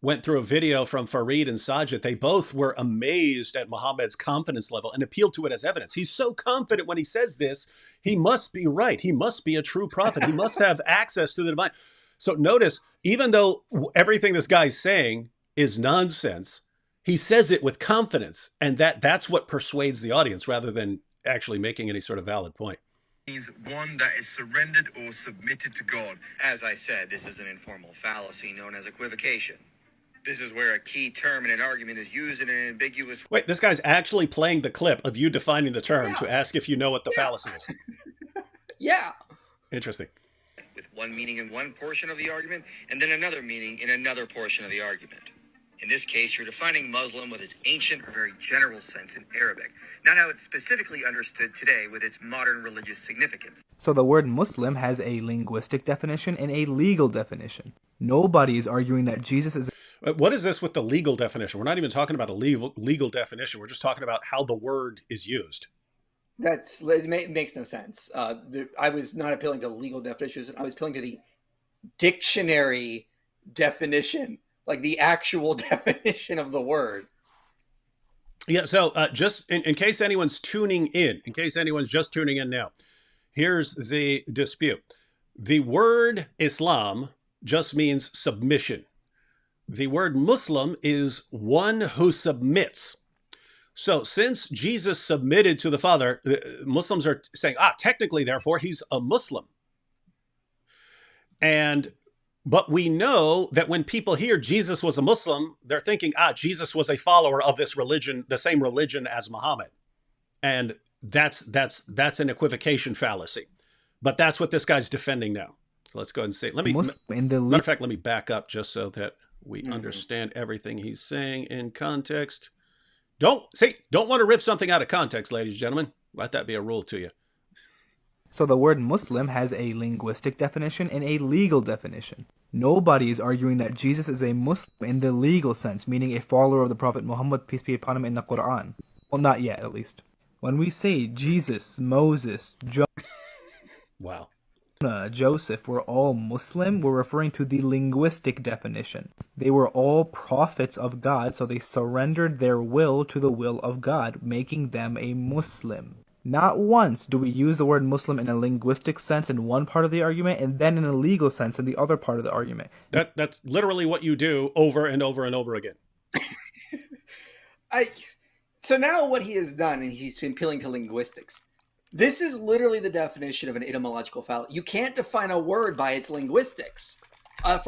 went through a video from Farid and Sajid. They both were amazed at Muhammad's confidence level and appealed to it as evidence. He's so confident when he says this, he must be right. He must be a true prophet. He must have access to the divine. So notice, even though everything this guy's saying is nonsense, he says it with confidence. And that's what persuades the audience rather than actually making any sort of valid point. Means one that is surrendered or submitted to God. As I said, this is an informal fallacy known as equivocation. This is where a key term in an argument is used in an ambiguous Wait, this guy's actually playing the clip of you defining the term Yeah. to ask if you know what the Yeah. fallacy is. Yeah. Interesting. with one meaning in one portion of the argument and then another meaning in another portion of the argument. In this case, you're defining Muslim with its ancient or very general sense in Arabic, not how it's specifically understood today with its modern religious significance. So the word Muslim has a linguistic definition and a legal definition. Nobody is arguing that Jesus is What is this with the legal definition? We're not even talking about a legal definition. We're just talking about how the word is used. It makes no sense. I was not appealing to legal definitions. I was appealing to the dictionary definition, like the actual definition of the word. Yeah, so just in case anyone's tuning in case anyone's just tuning in now, here's the dispute. The word Islam just means submission. The word Muslim is one who submits. So since Jesus submitted to the Father, Muslims are saying, technically, therefore, he's a Muslim. But we know that when people hear Jesus was a Muslim, they're thinking, Jesus was a follower of this religion, the same religion as Muhammad. And that's an equivocation fallacy. But that's what this guy's defending now. So let's go ahead and say, matter of fact, let me back up just so that we understand everything he's saying in context. Don't want to rip something out of context, ladies and gentlemen. Let that be a rule to you. So the word Muslim has a linguistic definition and a legal definition. Nobody is arguing that Jesus is a Muslim in the legal sense, meaning a follower of the Prophet Muhammad, peace be upon him, in the Quran. Well, not yet, at least. When we say Jesus, Moses, Wow. Joseph were all Muslim, we're referring to the linguistic definition. They were all prophets of God, so they surrendered their will to the will of God, making them a Muslim. Not once do we use the word Muslim in a linguistic sense in one part of the argument and then in a legal sense in the other part of the argument. That's literally what you do over and over and over again. So now what he has done, and he's been appealing to linguistics. This is literally the definition of an etymological fallacy. You can't define a word by its linguistics. Let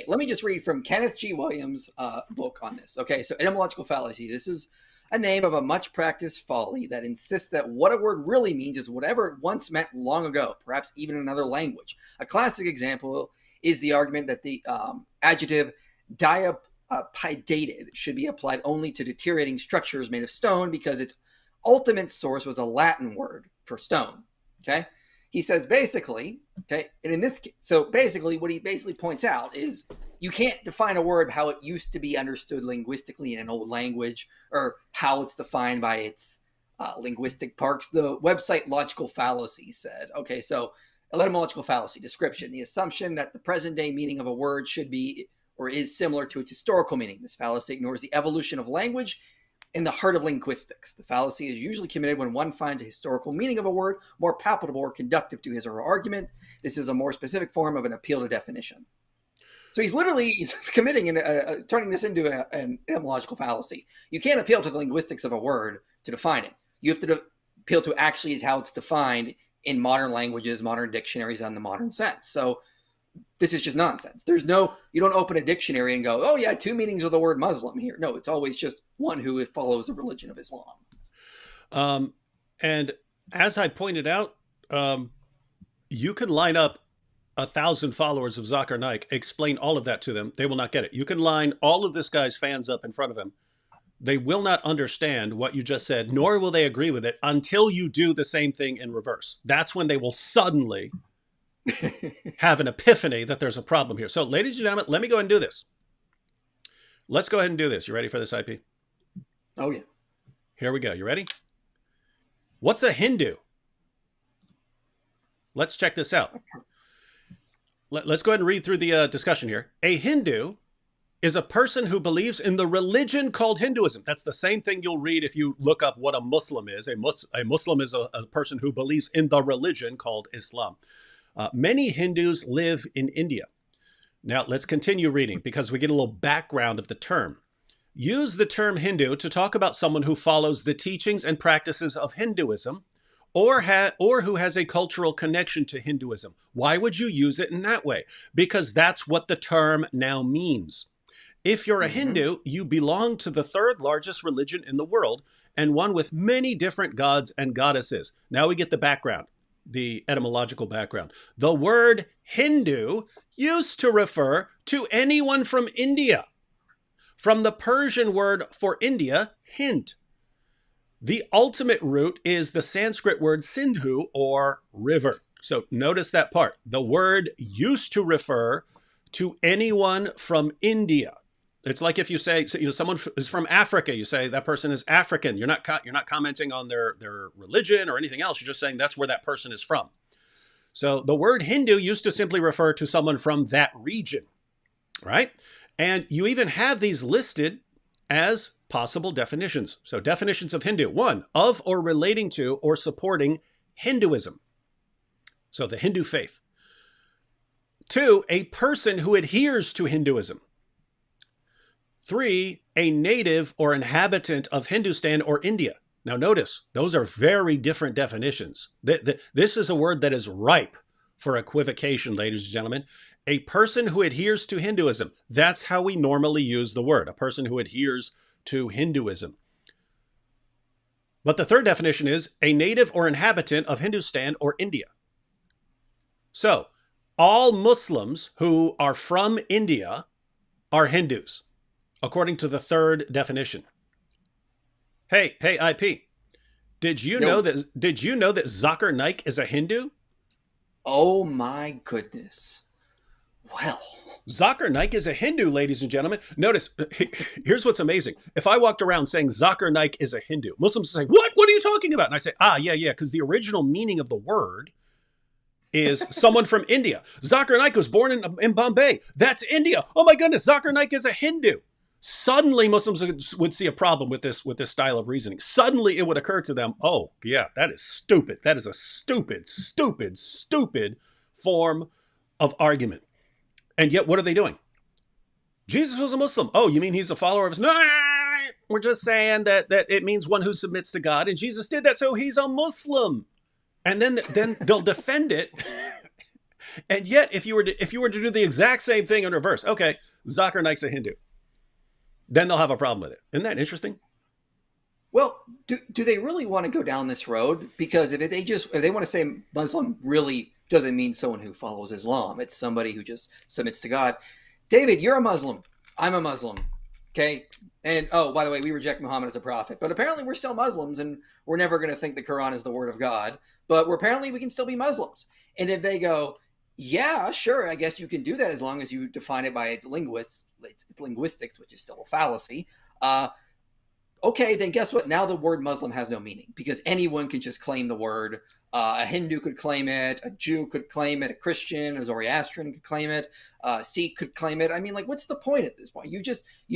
me just read from Kenneth G. Williams' book on this. Okay, so etymological fallacy. This is a name of a much practiced folly that insists that what a word really means is whatever it once meant long ago, perhaps even in another language. A classic example is the argument that the adjective dilapidated should be applied only to deteriorating structures made of stone because its ultimate source was a Latin word for stone. Okay, he says basically, okay, and in this, so basically what he basically points out is you can't define a word how it used to be understood linguistically in an old language or how it's defined by its linguistic parts. The website Logical Fallacy said, okay, so etymological fallacy description, the assumption that the present day meaning of a word should be or is similar to its historical meaning. This fallacy ignores the evolution of language in the heart of linguistics. The fallacy is usually committed when one finds a historical meaning of a word more palpable or conductive to his or her argument. This is a more specific form of an appeal to definition. So he's committing and turning this into an etymological fallacy. You can't appeal to the linguistics of a word to define it. You have to appeal to actually how it's defined in modern languages, modern dictionaries, and the modern sense. So this is just nonsense. You don't open a dictionary and go, oh yeah, two meanings of the word Muslim here. No, it's always just one who follows the religion of Islam. And as I pointed out, you can line up 1,000 followers of Zakir Naik, explain all of that to them. They will not get it. You can line all of this guy's fans up in front of him. They will not understand what you just said, nor will they agree with it until you do the same thing in reverse. That's when they will suddenly have an epiphany that there's a problem here. So, ladies and gentlemen, let me go ahead and do this. Let's go ahead and do this. You ready for this, IP? Oh, yeah. Here we go. You ready? What's a Hindu? Let's check this out. Let's go ahead and read through the discussion here. A Hindu is a person who believes in the religion called Hinduism. That's the same thing you'll read if you look up what a Muslim is. A Muslim is a person who believes in the religion called Islam. Many Hindus live in India. Now, let's continue reading because we get a little background of the term. Use the term Hindu to talk about someone who follows the teachings and practices of Hinduism or who has a cultural connection to Hinduism. Why would you use it in that way? Because that's what the term now means. If you're a Mm-hmm. Hindu, you belong to the third largest religion in the world and one with many different gods and goddesses. Now we get the background, the etymological background. The word Hindu used to refer to anyone from India, from the Persian word for India, Hind. The ultimate root is the Sanskrit word Sindhu, or river. So notice that part. The word used to refer to anyone from India. It's like if you say, someone is from Africa, you say that person is African. You're not commenting on their religion or anything else. You're just saying that's where that person is from. So the word Hindu used to simply refer to someone from that region, right? And you even have these listed as possible definitions. So definitions of Hindu: 1, of or relating to or supporting Hinduism. So the Hindu faith. 2, a person who adheres to Hinduism. 3, a native or inhabitant of Hindustan or India. Now notice, those are very different definitions. This is a word that is ripe for equivocation, ladies and gentlemen. A person who adheres to Hinduism. That's how we normally use the word, a person who adheres to Hinduism. But the third definition is a native or inhabitant of Hindustan or India. So all Muslims who are from India are Hindus, according to the third definition. Hey, IP. Did you know that Zakir Naik is a Hindu? Oh my goodness. Well, Zakir Naik is a Hindu, ladies and gentlemen. Notice, here's what's amazing. If I walked around saying Zakir Naik is a Hindu, Muslims say, what? What are you talking about? And I say, yeah, because the original meaning of the word is someone from India. Zakir Naik was born in Bombay. That's India. Oh my goodness, Zakir Naik is a Hindu. Suddenly Muslims would see a problem with this style of reasoning. Suddenly it would occur to them, oh yeah, that is stupid. That is a stupid form of argument. And yet what are they doing? Jesus was a Muslim. Oh, you mean he's a follower of his? No, we're just saying that it means one who submits to God, and Jesus did that, so he's a Muslim. And then they'll defend it. And yet, if you were to do the exact same thing in reverse, okay, Zakir Naik's a Hindu, then they'll have a problem with it. Isn't that interesting? well, do they really want to go down this road? Because if they want to say Muslim really doesn't mean someone who follows Islam. It's somebody who just submits to God. David, you're a Muslim. I'm a Muslim. Okay. And oh, by the way, we reject Muhammad as a prophet, but apparently we're still Muslims, and we're never going to think the Quran is the word of God. But apparently we can still be Muslims. And if they go, yeah, sure, I guess you can do that as long as you define it by its linguistics, which is still a fallacy. Okay, then guess what? Now the word Muslim has no meaning because anyone can just claim the word. A Hindu could claim it, a Jew could claim it, a Christian, a Zoroastrian could claim it, a Sikh could claim it. I mean, like, what's the point at this point? You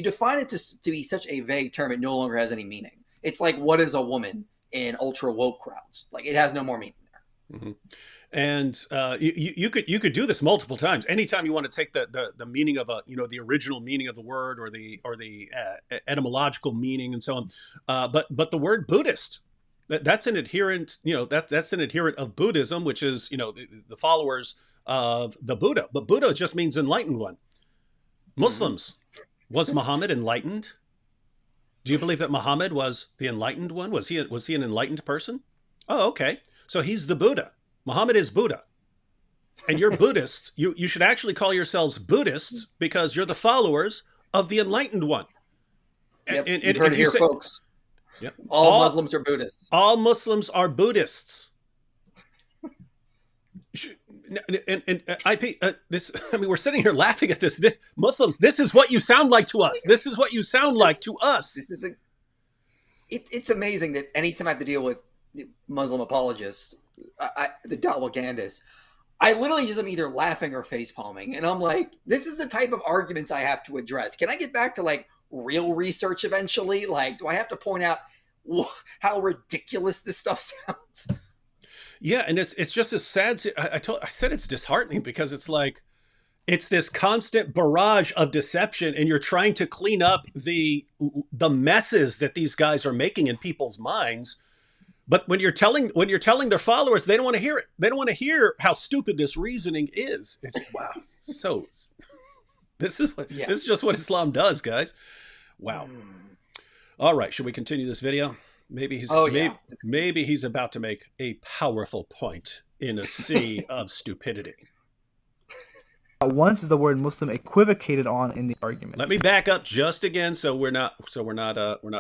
define it to be such a vague term, it no longer has any meaning. It's like, what is a woman in ultra woke crowds? Like, it has no more meaning there. Mm-hmm. And you could do this multiple times. Anytime you want to take the meaning of the original meaning of the word or the etymological meaning and so on. But the word Buddhist, that's an adherent, that's an adherent of Buddhism, which is the followers of the Buddha. But Buddha just means enlightened one. Muslims, was Muhammad enlightened? Do you believe that Muhammad was the enlightened one? Was he an enlightened person? Oh, okay. So he's the Buddha. Muhammad is Buddha. And you're Buddhists. You should actually call yourselves Buddhists because you're the followers of the enlightened one. Yep, you've heard it here, folks. Yep. All Muslims are Buddhists. All Muslims are Buddhists. And IP, we're sitting here laughing at this. Muslims, this is what you sound like to us. This is what you sound like to us. It's amazing that anytime I have to deal with Muslim apologists, the Dalwagandas, I literally just am either laughing or face palming. And I'm like, this is the type of arguments I have to address. Can I get back to like real research eventually? Like, do I have to point out how ridiculous this stuff sounds? Yeah, and it's just a sad. I said it's disheartening because it's like it's this constant barrage of deception, and you're trying to clean up the messes that these guys are making in people's minds. But when you're telling their followers, they don't want to hear it. They don't want to hear how stupid this reasoning is. It's wow, so. This is what Yeah. this is just what Islam does, guys. Wow. All right, should we continue this video? Maybe he's Oh, yeah. maybe he's about to make a powerful point in a sea of stupidity. Once is the word Muslim equivocated on in the argument. Let me back up just again, so we're not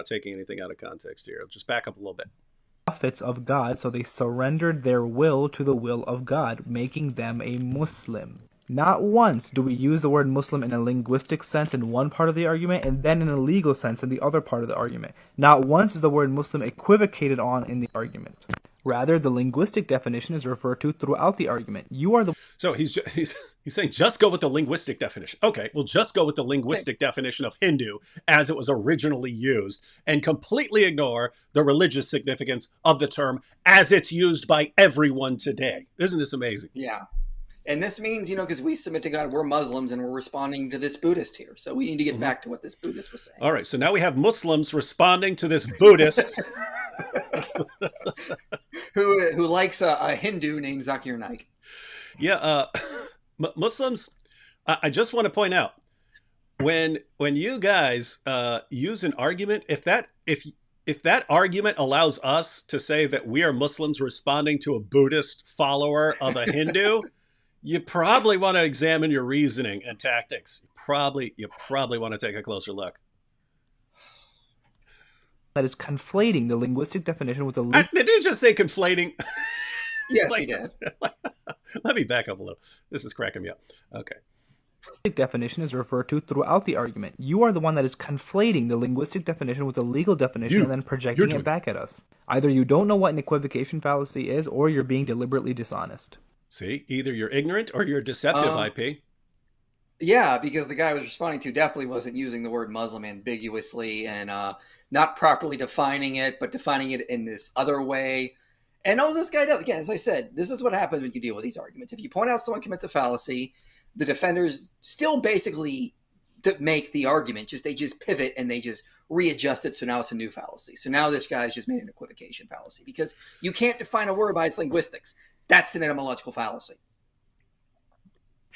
taking anything out of context here. Just back up a little bit. Prophets of God, so they surrendered their will to the will of God, making them a Muslim. Not once do we use the word Muslim in a linguistic sense in one part of the argument and then in a legal sense in the other part of the argument. Not once is the word Muslim equivocated on in the argument. Rather, the linguistic definition is referred to throughout the argument. You are the... So he's saying just go with the linguistic definition. Okay, well, just go with the linguistic definition of Hindu as it was originally used and completely ignore the religious significance of the term as it's used by everyone today. Isn't this amazing? Yeah. And this means, because we submit to God, we're Muslims and we're responding to this Buddhist here. So we need to get back to what this Buddhist was saying. All right, so now we have Muslims responding to this Buddhist who likes a Hindu named Zakir Naik. Yeah, Muslims, I just want to point out, when you guys use an argument, if that argument allows us to say that we are Muslims responding to a Buddhist follower of a Hindu, you probably want to examine your reasoning and tactics. You probably want to take a closer look. That is conflating the linguistic definition with the... Did you just say conflating? Yes, he did. Let me back up a little. This is cracking me up. Okay. The definition is referred to throughout the argument. You are the one that is conflating the linguistic definition with the legal definition and then projecting it back at us. Either you don't know what an equivocation fallacy is, or you're being deliberately dishonest. See, either you're ignorant or you're deceptive, IP. Yeah, because the guy I was responding to definitely wasn't using the word Muslim ambiguously and not properly defining it, but defining it in this other way. And all this guy does, again, as I said, this is what happens when you deal with these arguments. If you point out someone commits a fallacy, the defenders still basically make the argument, they just pivot and they just readjust it, so now it's a new fallacy. So now this guy's just made an equivocation fallacy because you can't define a word by its linguistics. That's an etymological fallacy.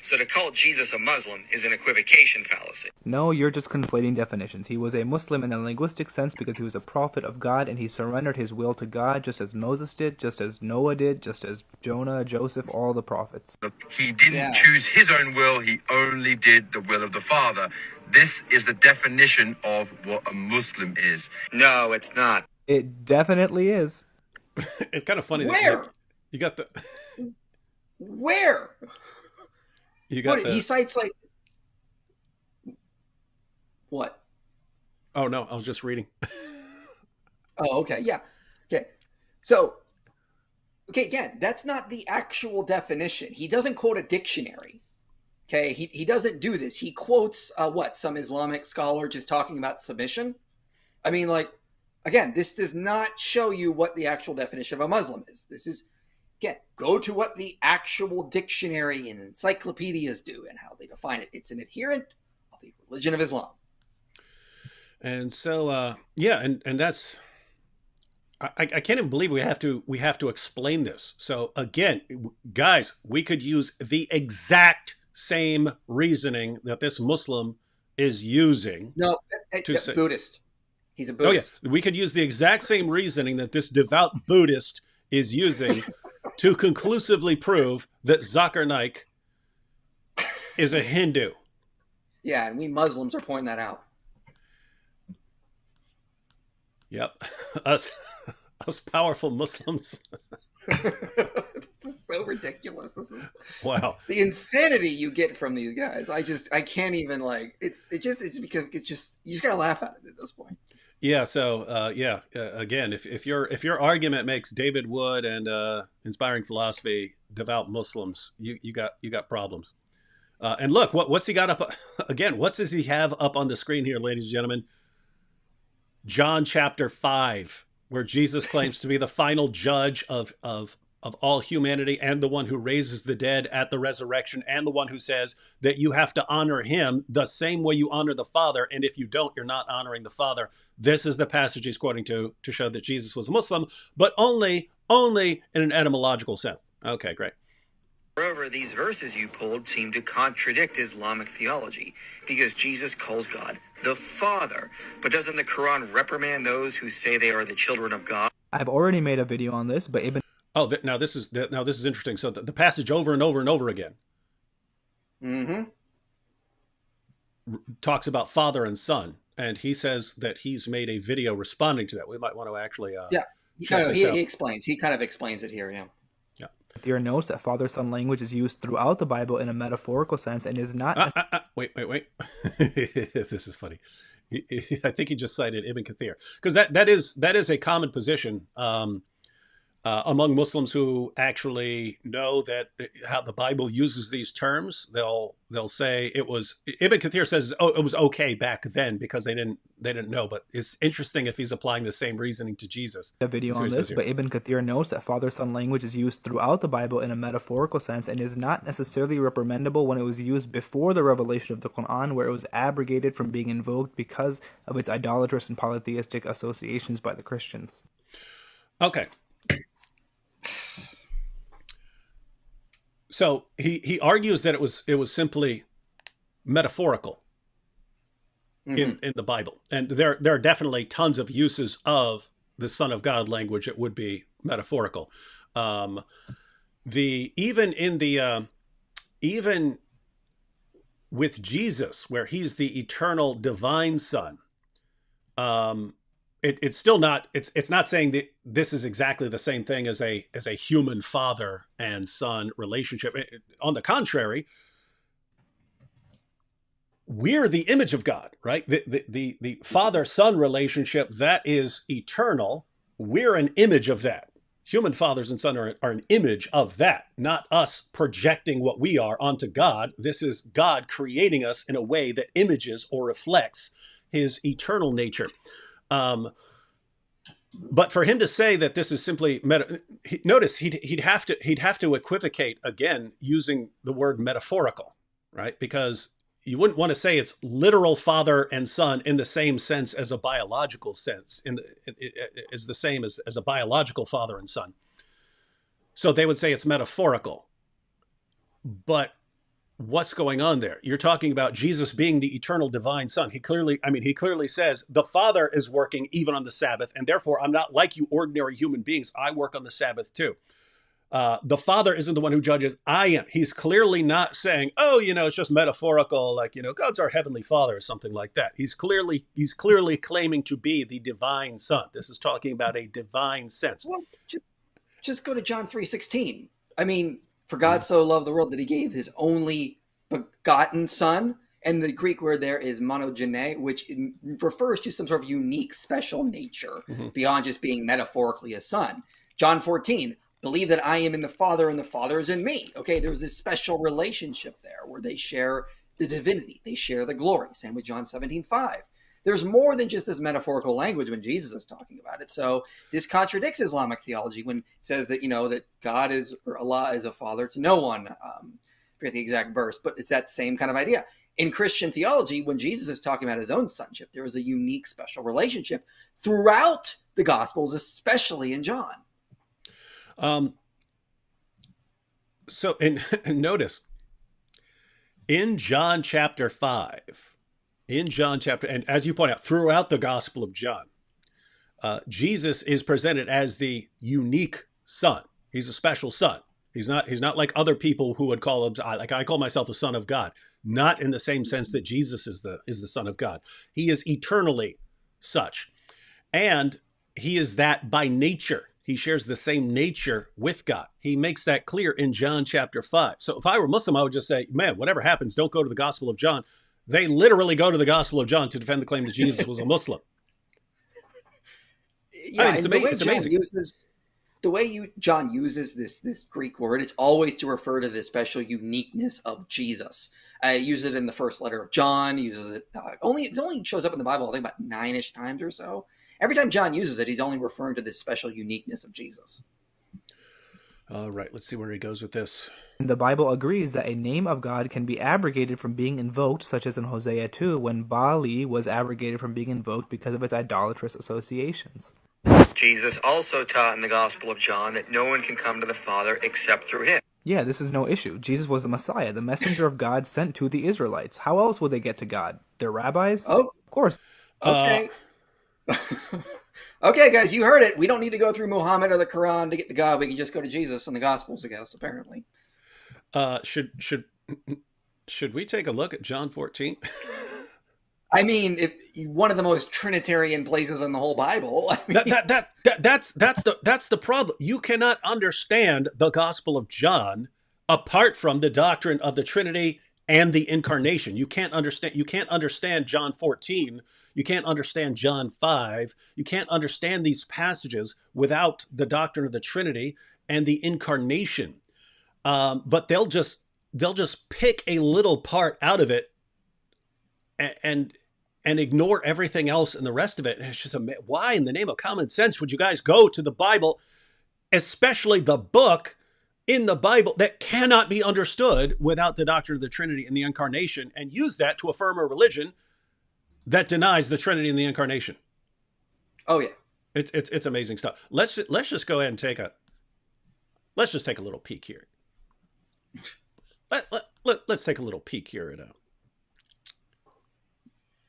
So to call Jesus a Muslim is an equivocation fallacy. No, you're just conflating definitions. He was a Muslim in the linguistic sense because he was a prophet of God and he surrendered his will to God just as Moses did, just as Noah did, just as Jonah, Joseph, all the prophets. He didn't choose his own will, he only did the will of the Father. This is the definition of what a Muslim is. No, it's not. It definitely is. It's kind of funny. Where? You got the... Where? He cites like what? Oh no, I was just reading. Oh, okay, yeah, okay. So, again, that's not the actual definition. He doesn't quote a dictionary. Okay, he doesn't do this. He quotes some Islamic scholar just talking about submission. I mean, again, this does not show you what the actual definition of a Muslim is. This is. Again, go to what the actual dictionary and encyclopedias do and how they define it. It's an adherent of the religion of Islam. And so, and that's, I can't even believe we have to explain this. So again, guys, we could use the exact same reasoning that this Muslim is using. No, Buddhist. He's a Buddhist. Oh yeah, we could use the exact same reasoning that this devout Buddhist is using to conclusively prove that Zakir Naik is a Hindu. Yeah, and we Muslims are pointing that out. Yep. Us powerful Muslims. This is so ridiculous. This is wow. The insanity you get from these guys. I can't even it's because you just gotta laugh at it at this point. Yeah. So, again, if your argument makes David Wood and Inspiring Philosophy devout Muslims, you got problems. And look, what's he got up again? What does he have up on the screen here, ladies and gentlemen? John chapter 5, where Jesus claims to be the final judge of all humanity and the one who raises the dead at the resurrection and the one who says that you have to honor him the same way you honor the Father. And if you don't, you're not honoring the Father. This is the passage he's quoting to show that Jesus was a Muslim, but only in an etymological sense. Okay, great. Moreover, these verses you pulled seem to contradict Islamic theology, because Jesus calls God the Father. But doesn't the Quran reprimand those who say they are the children of God? I've already made a video on this, but Ibn Oh, now this is interesting. So the passage over and over and over again talks about father and son, and he says that he's made a video responding to that. We might want to actually check this out. He explains. He kind of explains it here. Yeah. Kathir notes that father-son language is used throughout the Bible in a metaphorical sense and is not... Wait. This is funny. I think he just cited Ibn Kathir, because that is a common position among Muslims who actually know that how the Bible uses these terms. They'll say it was, Ibn Kathir says, oh, it was okay back then because they didn't know. But it's interesting if he's applying the same reasoning to Jesus. A video on this, but Ibn Kathir notes that father-son language is used throughout the Bible in a metaphorical sense and is not necessarily reprimandable when it was used before the revelation of the Quran, where it was abrogated from being invoked because of its idolatrous and polytheistic associations by the Christians. Okay. So he argues that it was simply metaphorical in the Bible, and there are definitely tons of uses of the Son of God language that would be metaphorical. Even with Jesus, where he's the eternal divine Son, it's still not, it's not saying that this is exactly the same thing as a human father and son relationship. On the contrary, we're the image of God, right? The father-son relationship, that is eternal. We're an image of that. Human fathers and sons are an image of that, not us projecting what we are onto God. This is God creating us in a way that images or reflects his eternal nature. But for him to say that this is simply notice he'd have to equivocate again using the word metaphorical, right? Because you wouldn't want to say it's literal father and son in the same sense as a biological sense, is the same as a biological father and son. So they would say it's metaphorical. But what's going on there? You're talking about Jesus being the eternal divine Son. He clearly says the Father is working even on the Sabbath, and therefore I'm not like you ordinary human beings. I work on the Sabbath too. The Father isn't the one who judges. I am. He's clearly not saying, oh, it's just metaphorical, like, God's our heavenly Father or something like that. He's clearly claiming to be the divine Son. This is talking about a divine sense. Well, just go to John 3:16. I mean, for God so loved the world that he gave his only begotten Son. And the Greek word there is monogene, which refers to some sort of unique, special nature beyond just being metaphorically a son. John 14, believe that I am in the Father and the Father is in me. Okay, there's this special relationship there where they share the divinity. They share the glory. Same with John 17:5. There's more than just this metaphorical language when Jesus is talking about it. So this contradicts Islamic theology when it says that, that God is, or Allah is a father to no one. I forget the exact verse, but it's that same kind of idea. In Christian theology, when Jesus is talking about his own sonship, there is a unique, special relationship throughout the Gospels, especially in John. So, and notice, in John chapter 5, and as you point out, throughout the Gospel of John, Jesus is presented as the unique Son. He's a special Son. He's not like other people who would call him, like I call myself a son of God, not in the same sense that Jesus is the Son of God. He is eternally such, and he is that by nature. He shares the same nature with God. He makes that clear in John chapter 5. So if I were Muslim, I would just say, man, whatever happens, don't go to the Gospel of John. They literally go to the Gospel of John to defend the claim that Jesus was a Muslim. Yeah, it's amazing. The way John uses this Greek word, it's always to refer to the special uniqueness of Jesus. Use it in the first letter of John. Uses it it only shows up in the Bible, I think, about 9-ish times or so. Every time John uses it, he's only referring to this special uniqueness of Jesus. All right, let's see where he goes with this. The Bible agrees that a name of God can be abrogated from being invoked, such as in Hosea 2, when Baali was abrogated from being invoked because of its idolatrous associations. Jesus also taught in the Gospel of John that no one can come to the Father except through him. Yeah, this is no issue. Jesus was the Messiah, the messenger of God sent to the Israelites. How else would they get to God? Their rabbis? Oh, Of course. Uh, okay. Okay, guys, you heard it. We don't need to go through Muhammad or the Quran to get to God. We can just go to Jesus and the Gospels, I guess, apparently. Should we take a look at John 14? I mean, if one of the most Trinitarian places in the whole Bible. I mean, That's the problem. You cannot understand the Gospel of John apart from the doctrine of the Trinity and the incarnation. You can't understand John 14. You can't understand John 5. You can't understand these passages without the doctrine of the Trinity and the incarnation. But they'll just pick a little part out of it and ignore everything else and the rest of it. And it's just why in the name of common sense would you guys go to the Bible, especially the book in the Bible that cannot be understood without the doctrine of the Trinity and the incarnation, and use that to affirm a religion that denies the Trinity and the incarnation? oh yeah. It's amazing stuff. Let's just go ahead and take a little peek here. Let's take a little peek here at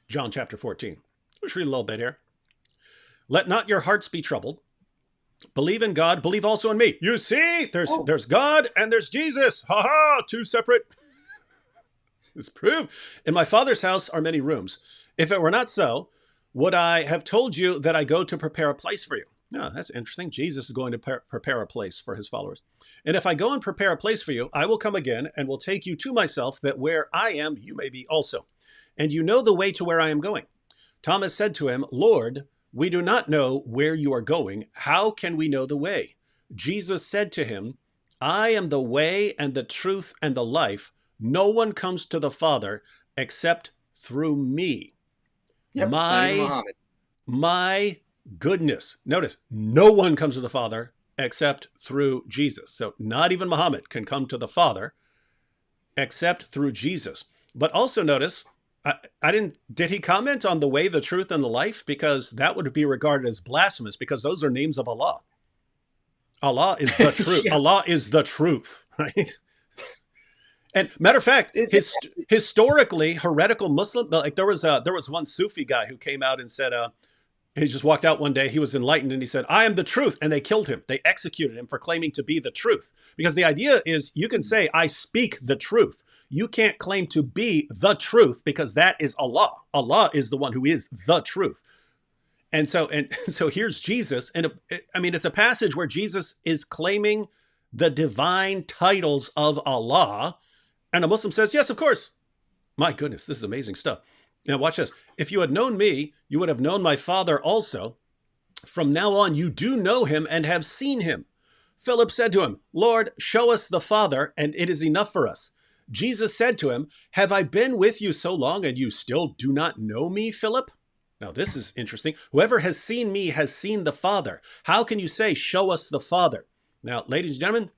John chapter 14. Let's read a little bit here. Let not your hearts be troubled. Believe in God, believe also in me. You see, there's God and there's Jesus. Ha ha, two separate. It's proved. In my Father's house are many rooms. If it were not so, would I have told you that I go to prepare a place for you? No, that's interesting. Jesus is going to prepare a place for his followers. And if I go and prepare a place for you, I will come again and will take you to myself, that where I am, you may be also. And you know the way to where I am going. Thomas said to him, Lord, we do not know where you are going. How can we know the way? Jesus said to him, I am the way and the truth and the life. No one comes to the Father except through me. Yep, not even Muhammad. My goodness. Notice, no one comes to the Father except through Jesus. So not even Muhammad can come to the Father except through Jesus. But also notice, did he comment on the way, the truth, and the life? Because that would be regarded as blasphemous, because those are names of Allah. Allah is the truth. Yeah. Allah is the truth, right? And matter of fact, historically, heretical Muslim, like there was one Sufi guy who came out and said, he just walked out one day, he was enlightened, and he said, I am the truth. And they killed him. They executed him for claiming to be the truth. Because the idea is you can say, I speak the truth. You can't claim to be the truth, because that is Allah. Allah is the one who is the truth. And so here's Jesus. And it's a passage where Jesus is claiming the divine titles of Allah. And a Muslim says, yes, of course. My goodness, this is amazing stuff. Now watch this. If you had known me, you would have known my Father also. From now on, you do know him and have seen him. Philip said to him, Lord, show us the Father, and it is enough for us. Jesus said to him, have I been with you so long, and you still do not know me, Philip? Now this is interesting. Whoever has seen me has seen the Father. How can you say, show us the Father? Now, ladies and gentlemen,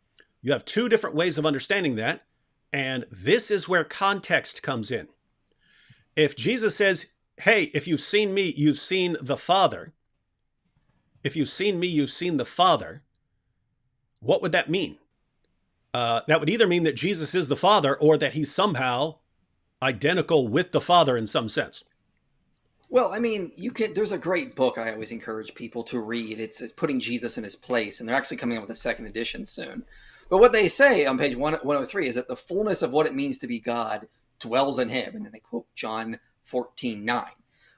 you have two different ways of understanding that. And this is where context comes in. If Jesus says, hey, if you've seen me, you've seen the Father. If you've seen me, you've seen the Father. What would that mean? That would either mean that Jesus is the Father, or that he's somehow identical with the Father in some sense. Well, I mean, there's a great book I always encourage people to read. It's Putting Jesus in His Place, and they're actually coming up with a second edition soon. But what they say on page 103 is that the fullness of what it means to be God dwells in him. And then they quote John 14:9.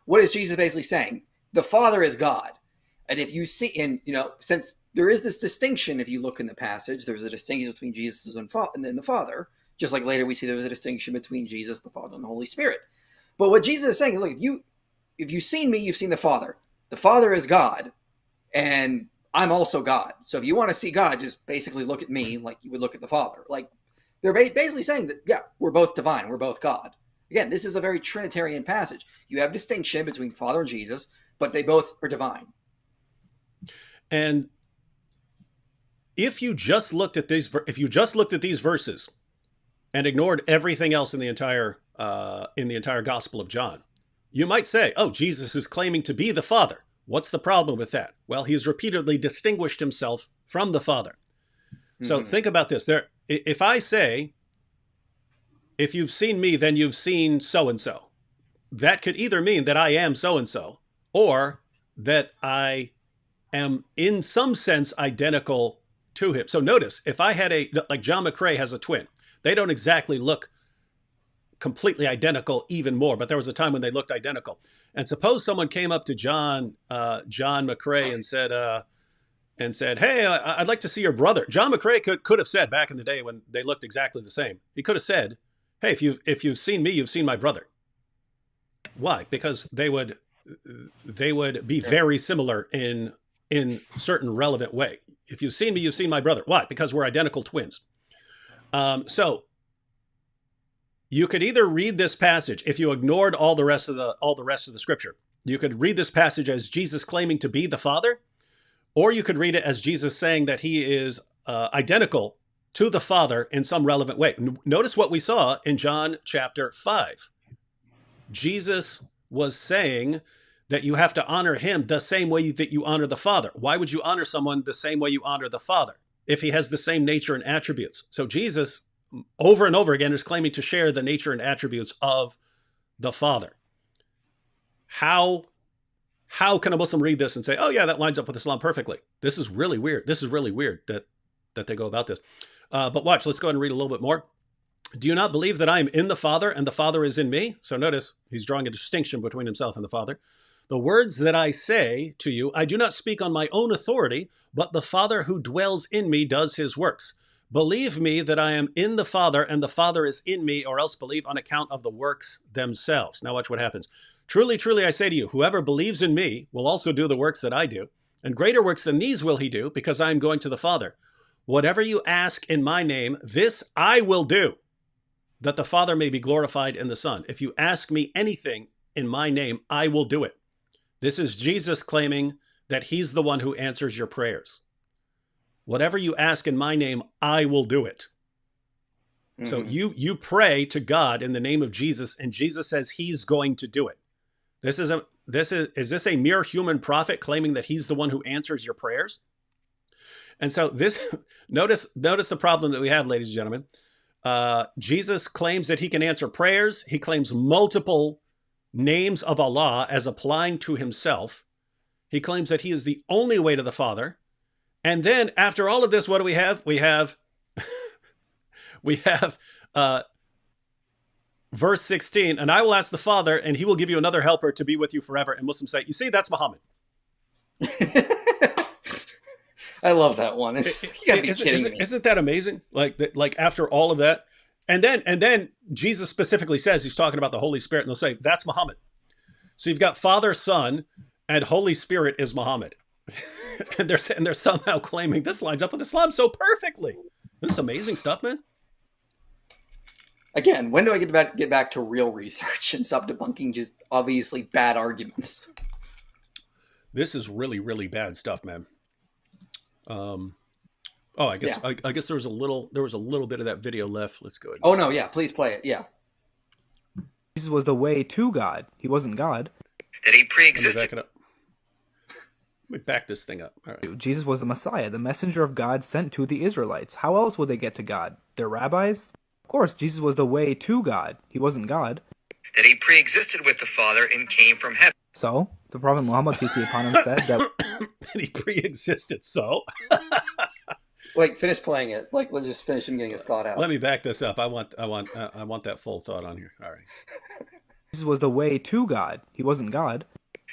What is Jesus basically saying? The Father is God. And if you see, and since there is this distinction, if you look in the passage, there's a distinction between Jesus and then the Father. Just like later we see there's a distinction between Jesus, the Father, and the Holy Spirit. But what Jesus is saying is, look, if you've seen me, you've seen the Father. The Father is God, and I'm also God. So if you want to see God, just basically look at me like you would look at the Father. Like, they're basically saying that, yeah, we're both divine. We're both God. Again, this is a very Trinitarian passage. You have distinction between Father and Jesus, but they both are divine. And if you just looked at these verses and ignored everything else in the entire Gospel of John, you might say, oh, Jesus is claiming to be the Father. What's the problem with that? Well, he has repeatedly distinguished himself from the Father. So think about this. if I say, if you've seen me, then you've seen so-and-so, that could either mean that I am so-and-so, or that I am in some sense identical to him. So notice, if I had like John McCrae has a twin, they don't exactly look completely identical even more, but there was a time when they looked identical. And suppose someone came up to John McCrae and said, "Hey, I'd like to see your brother." John McCrae could have said, back in the day when they looked exactly the same, he could have said, "Hey, if you've seen me, you've seen my brother." Why? Because they would be very similar in certain relevant way. If you've seen me, you've seen my brother. Why? Because we're identical twins. So you could either read this passage, if you ignored all the rest of the scripture, you could read this passage as Jesus claiming to be the Father, or you could read it as Jesus saying that he is identical to the Father in some relevant way. Notice what we saw in John chapter 5. Jesus was saying that you have to honor him the same way that you honor the Father. Why would you honor someone the same way you honor the Father if he has the same nature and attributes? So Jesus, over and over again, is claiming to share the nature and attributes of the Father. How can a Muslim read this and say, "Oh yeah, that lines up with Islam perfectly"? This is really weird. This is really weird that they go about this. But watch, let's go ahead and read a little bit more. "Do you not believe that I am in the Father and the Father is in me?" So notice he's drawing a distinction between himself and the Father. "The words that I say to you, I do not speak on my own authority, but the Father who dwells in me does his works. Believe me that I am in the Father and the Father is in me, or else believe on account of the works themselves." Now watch what happens. "Truly, truly, I say to you, whoever believes in me will also do the works that I do, and greater works than these will he do, because I am going to the Father. Whatever you ask in my name, this I will do, that the Father may be glorified in the Son. If you ask me anything in my name, I will do it." This is Jesus claiming that he's the one who answers your prayers. Whatever you ask in my name, I will do it. Mm-hmm. So you pray to God in the name of Jesus, and Jesus says he's going to do it. Is this a mere human prophet claiming that he's the one who answers your prayers? And so this, notice the problem that we have, ladies and gentlemen. Jesus claims that he can answer prayers. He claims multiple names of Allah as applying to himself. He claims that he is the only way to the Father. And then after all of this, what do we have? We have verse 16, "And I will ask the Father, and he will give you another helper to be with you forever." And Muslims say, "You see, that's Muhammad." I love that one. You gotta be kidding me. Isn't that amazing? Like after all of that, and then Jesus specifically says he's talking about the Holy Spirit, and they'll say that's Muhammad. So you've got Father, Son, and Holy Spirit is Muhammad, and they're somehow claiming this lines up with Islam so perfectly. This is amazing stuff, man. Again, when do I get back to real research and stop debunking just obviously bad arguments? This is really, really bad stuff, man. I guess there was a little bit of that video left. Let's go ahead. Oh no, yeah, please play it. Yeah. Jesus was the way to God. He wasn't God. That he pre-existed. Let me back it up. Let me back this thing up. All right. Jesus was the Messiah, the messenger of God sent to the Israelites. How else would they get to God? Their rabbis? Of course, Jesus was the way to God. He wasn't God. That he pre-existed with the Father and came from heaven. So, the Prophet Muhammad, peace be upon him, said that he pre-existed. So, wait, finish playing it. Let's just finish him getting his thought out. Let me back this up. I want that full thought on here. All right. Jesus was the way to God. He wasn't God.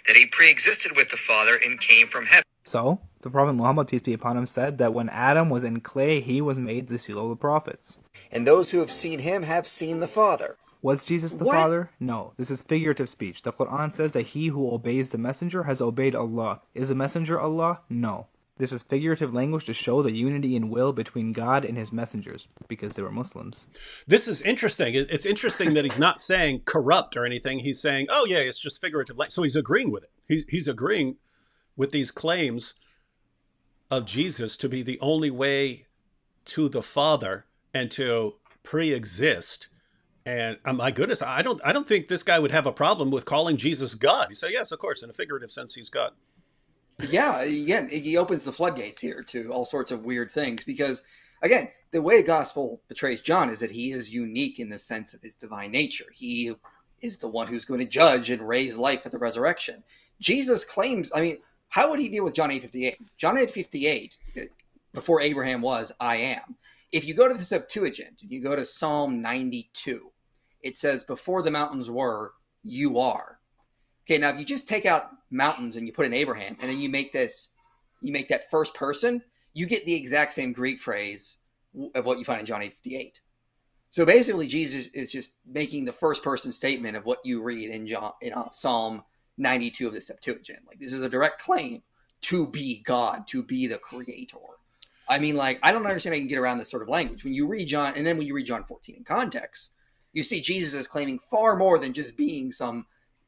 That he pre-existed with the Father and came from heaven. So, the Prophet Muhammad, peace be upon him, said that when Adam was in clay, he was made the seal of the prophets. And those who have seen him have seen the Father. Was Jesus the Father? No. This is figurative speech. The Quran says that he who obeys the messenger has obeyed Allah. Is the messenger Allah? No. This is figurative language to show the unity in will between God and his messengers, because they were Muslims. This is interesting. It's interesting that he's not saying corrupt or anything. He's saying, oh yeah, it's just figurative language. So he's agreeing with it. He's agreeing with these claims of Jesus to be the only way to the Father and to pre-exist. And my goodness, I don't think this guy would have a problem with calling Jesus God. He said, yes, of course, in a figurative sense, he's God. Yeah, again, he opens the floodgates here to all sorts of weird things because again, the way gospel portrays John is that he is unique in the sense of his divine nature. He is the one who's going to judge and raise life at the resurrection. Jesus claims, I mean, how would he deal with John 8:58? John 8:58, before Abraham was, I am. If you go to the Septuagint, you go to Psalm 92, it says, before the mountains were, you are. Okay, now if you just take out mountains and you put in Abraham, and then you make that first person, you get the exact same Greek phrase of what you find in John 8:58. So basically, Jesus is just making the first person statement of what you read in Psalm 92 of the Septuagint. Like, this is a direct claim to be God, to be the creator. I mean, like, I don't understand how you can get around this sort of language. When you read John, and then when you read John 14 in context, you see Jesus is claiming far more than just being some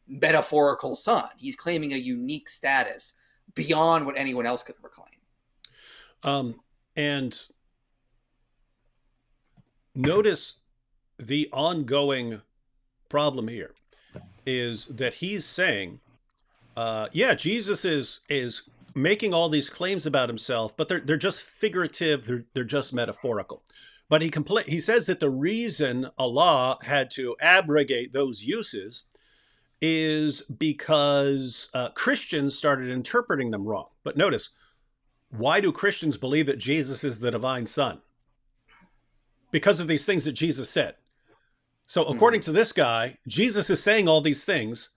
metaphorical son. He's claiming a unique status beyond what anyone else could ever claim. And notice the ongoing problem here is that he's saying, yeah, Jesus is making all these claims about himself, but they're just figurative. They're just metaphorical. But he says that the reason Allah had to abrogate those uses is because Christians started interpreting them wrong. But notice, why do Christians believe that Jesus is the divine son? Because of these things that Jesus said. So according to this guy, Jesus is saying all these things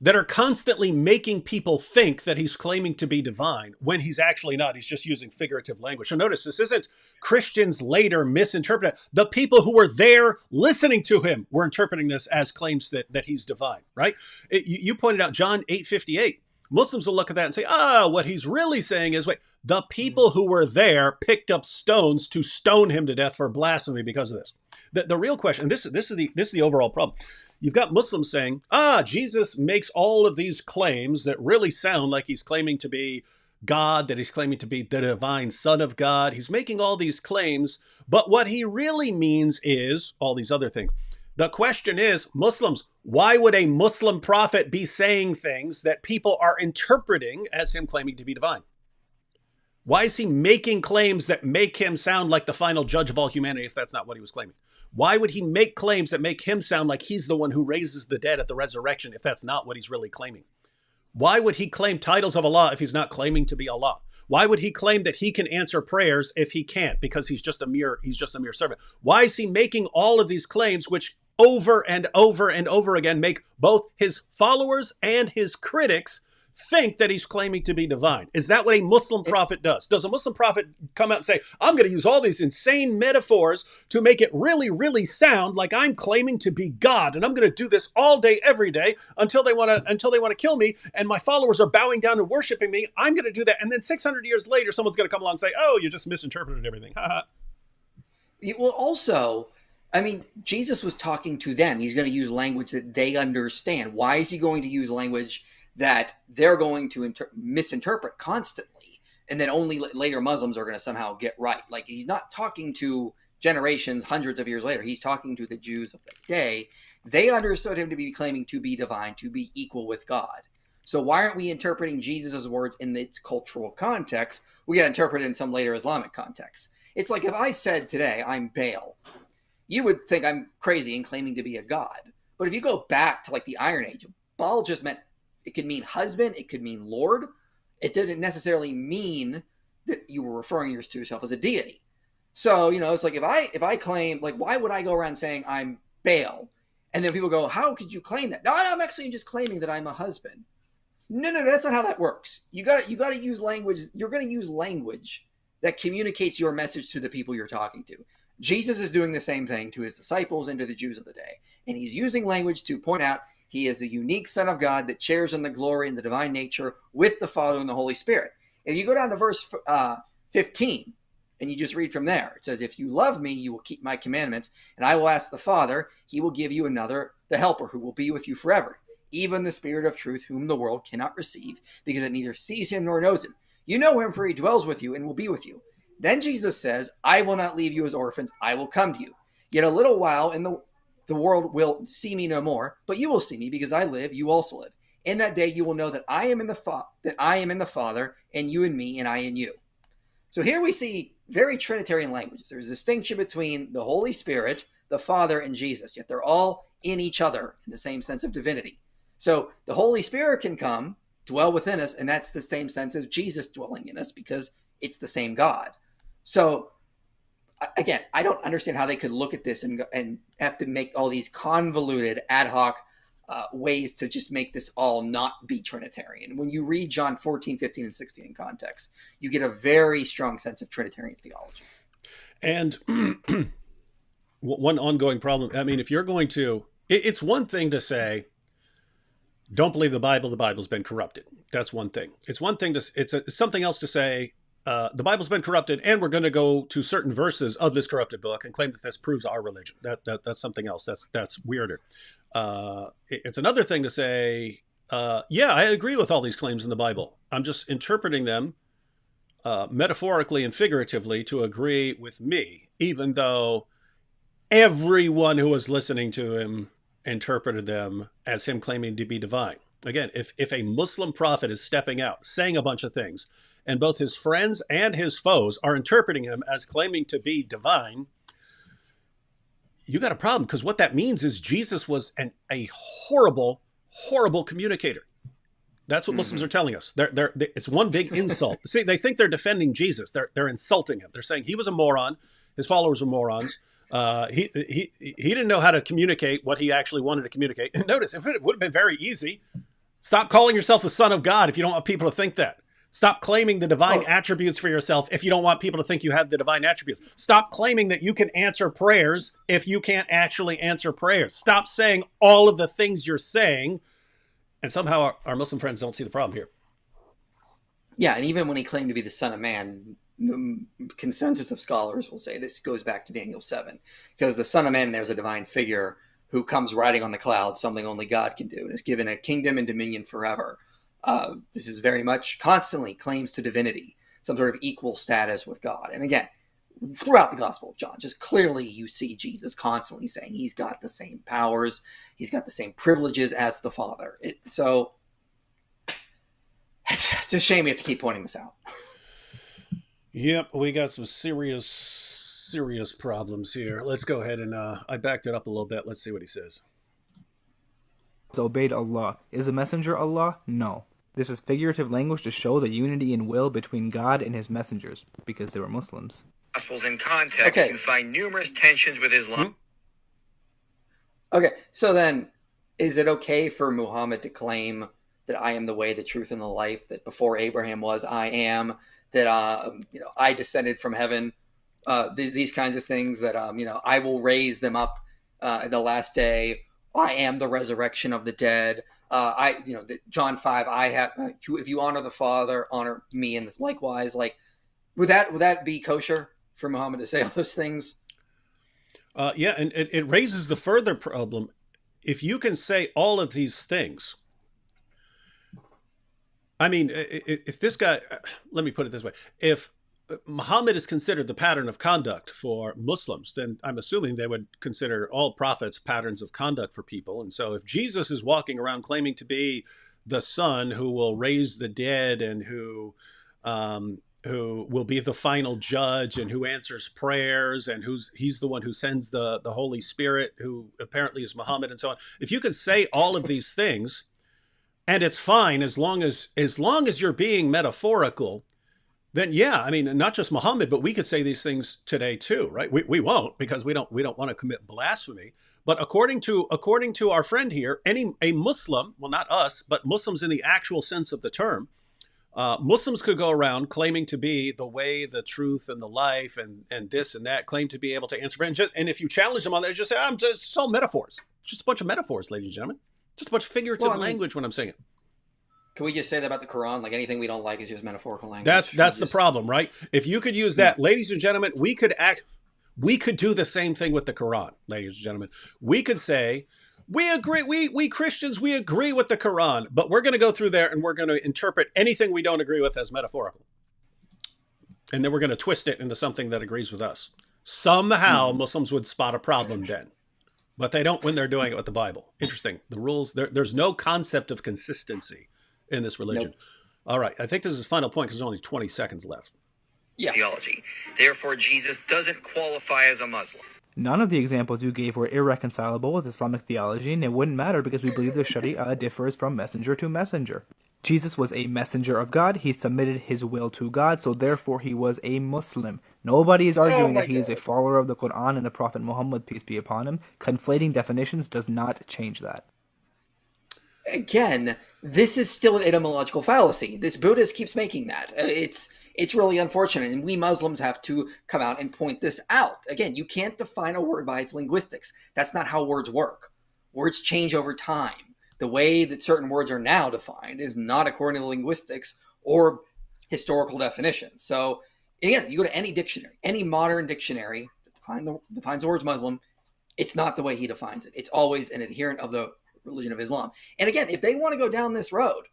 that are constantly making people think that he's claiming to be divine when he's actually not. He's just using figurative language. So notice, this isn't Christians later misinterpret it. The people who were there listening to him were interpreting this as claims that he's divine, right? You pointed out John 8:58. Muslims will look at that and say, what he's really saying is, wait, the people who were there picked up stones to stone him to death for blasphemy because of this. The real question, and this is the overall problem. You've got Muslims saying, Jesus makes all of these claims that really sound like he's claiming to be God, that he's claiming to be the divine son of God. He's making all these claims, but what he really means is all these other things. The question is, Muslims, why would a Muslim prophet be saying things that people are interpreting as him claiming to be divine? Why is he making claims that make him sound like the final judge of all humanity if that's not what he was claiming? Why would he make claims that make him sound like he's the one who raises the dead at the resurrection if that's not what he's really claiming? Why would he claim titles of Allah if he's not claiming to be Allah? Why would he claim that he can answer prayers if he can't, because he's just a mere servant? Why is he making all of these claims which over and over and over again make both his followers and his critics think that he's claiming to be divine? Is that what a Muslim prophet does? Does a Muslim prophet come out and say, I'm going to use all these insane metaphors to make it really, really sound like I'm claiming to be God, and I'm going to do this all day, every day until they want to kill me, and my followers are bowing down and worshiping me? I'm going to do that, and then 600 years later, someone's going to come along and say, oh, you just misinterpreted everything. Well, also, I mean, Jesus was talking to them. He's going to use language that they understand. Why is he going to use language that they're going to misinterpret constantly, and then only later Muslims are going to somehow get right? Like, he's not talking to generations, hundreds of years later. He's talking to the Jews of the day. They understood him to be claiming to be divine, to be equal with God. So why aren't we interpreting Jesus' words in its cultural context? We got to interpret it in some later Islamic context. It's like if I said today, I'm Baal, you would think I'm crazy and claiming to be a god. But if you go back to like the Iron Age, Baal just meant, it could mean husband, it could mean Lord. It didn't necessarily mean that you were referring to yourself as a deity. So, it's like if I claim, like, why would I go around saying I'm Baal? And then people go, how could you claim that? No, I'm actually just claiming that I'm a husband. No, that's not how that works. You got to use language. You're going to use language that communicates your message to the people you're talking to. Jesus is doing the same thing to his disciples and to the Jews of the day. And he's using language to point out he is the unique Son of God that shares in the glory and the divine nature with the Father and the Holy Spirit. If you go down to verse 15, and you just read from there, it says, if you love me, you will keep my commandments, and I will ask the Father, he will give you another, the helper, who will be with you forever, even the Spirit of truth, whom the world cannot receive, because it neither sees him nor knows him. You know him, for he dwells with you and will be with you. Then Jesus says, I will not leave you as orphans, I will come to you. Yet a little while, and the world will see me no more, but you will see me, because I live, you also live. In that day you will know that I am in the Father, and you in me, and I in you. So here we see very Trinitarian languages. There's a distinction between the Holy Spirit, the Father, and Jesus, yet they're all in each other in the same sense of divinity. So the Holy Spirit can come, dwell within us, and that's the same sense of Jesus dwelling in us because it's the same God. So again, I don't understand how they could look at this and have to make all these convoluted ad hoc ways to just make this all not be Trinitarian. When you read John 14, 15, and 16 in context, you get a very strong sense of Trinitarian theology. And one ongoing problem, I mean, if you're going to, it's one thing to say, don't believe the Bible's been corrupted. That's one thing. It's one thing to, it's something else to say, the Bible's been corrupted, and we're going to go to certain verses of this corrupted book and claim that this proves our religion. That's something else. That's weirder. It's another thing to say, yeah, I agree with all these claims in the Bible. I'm just interpreting them metaphorically and figuratively to agree with me, even though everyone who was listening to him interpreted them as him claiming to be divine. Again, if a Muslim prophet is stepping out, saying a bunch of things, and both his friends and his foes are interpreting him as claiming to be divine, you got a problem, because what that means is Jesus was a horrible, horrible communicator. That's what Muslims are telling us. It's one big insult. See, they think they're defending Jesus. They're insulting him. They're saying he was a moron. His followers were morons. He didn't know how to communicate what he actually wanted to communicate. And notice, it would have been very easy. Stop calling yourself the Son of God if you don't want people to think that. Stop claiming the divine attributes for yourself if you don't want people to think you have the divine attributes. Stop claiming that you can answer prayers if you can't actually answer prayers. Stop saying all of the things you're saying. And somehow our Muslim friends don't see the problem here. Yeah, and even when he claimed to be the Son of Man, the consensus of scholars will say this goes back to Daniel 7, because the Son of Man, there's a divine figure who comes riding on the clouds, something only God can do, and is given a kingdom and dominion forever. This is very much constantly claims to divinity, some sort of equal status with God. And again, throughout the Gospel of John, just clearly you see Jesus constantly saying he's got the same powers, he's got the same privileges as the Father. So it's a shame we have to keep pointing this out. Yep, we got some serious problems here. Let's go ahead and I backed it up a little bit. Let's see what he says. Obeyed Allah. Is the messenger Allah? No. This is figurative language to show the unity in will between God and his messengers, because they were Muslims. Gospels in context, you find numerous tensions with Islam. Okay, so then, is it okay for Muhammad to claim that I am the way, the truth, and the life, that before Abraham was, I am, that I descended from heaven, these kinds of things, that I will raise them up the last day, I am the resurrection of the dead, John 5, I have, if you honor the Father, honor me, and this likewise, like, would that be kosher for Muhammad to say all those things? Yeah, and it raises the further problem. If you can say all of these things, I mean, if this guy, let me put it this way, if Muhammad is considered the pattern of conduct for Muslims, then I'm assuming they would consider all prophets patterns of conduct for people. And so if Jesus is walking around claiming to be the Son who will raise the dead and who will be the final judge and who answers prayers and he's the one who sends the Holy Spirit, who apparently is Muhammad, and so on. If you can say all of these things, and it's fine as long as you're being metaphorical, then yeah, I mean, not just Muhammad, but we could say these things today too, right? We won't, because we don't want to commit blasphemy. But according to our friend here, a Muslim, well, not us, but Muslims in the actual sense of the term, Muslims could go around claiming to be the way, the truth, and the life, and this and that, claim to be able to answer. And if you challenge them on that, just say, it's all metaphors. Just a bunch of metaphors, ladies and gentlemen. Just a bunch of figurative language when I'm saying it. Can we just say that about the Quran? Like, anything we don't like is just metaphorical language. That's the problem, right? If you could use that, ladies and gentlemen, we could do the same thing with the Quran, ladies and gentlemen. We could say, we agree, we Christians, we agree with the Quran, but we're going to go through there and we're going to interpret anything we don't agree with as metaphorical. And then we're going to twist it into something that agrees with us. Somehow Muslims would spot a problem then. But they don't when they're doing it with the Bible. Interesting. The rules, there's no concept of consistency in this religion. Nope. All right. I think this is the final point because there's only 20 seconds left. theology. Therefore, Jesus doesn't qualify as a Muslim. None of the examples you gave were irreconcilable with Islamic theology, and it wouldn't matter because we believe the Sharia differs from messenger to messenger. Jesus was a messenger of God. He submitted his will to God, so therefore he was a Muslim. Nobody is arguing that he is a follower of the Quran and the Prophet Muhammad, peace be upon him. Conflating definitions does not change that. Again, this is still an etymological fallacy. This Buddhist keeps making that. It's really unfortunate, and we Muslims have to come out and point this out. Again, you can't define a word by its linguistics. That's not how words work. Words change over time. The way that certain words are now defined is not according to linguistics or historical definitions. So, again, you go to any dictionary, any modern dictionary that defines the word Muslim, it's not the way he defines it. It's always an adherent of the religion of Islam. And again, if they want to go down this road,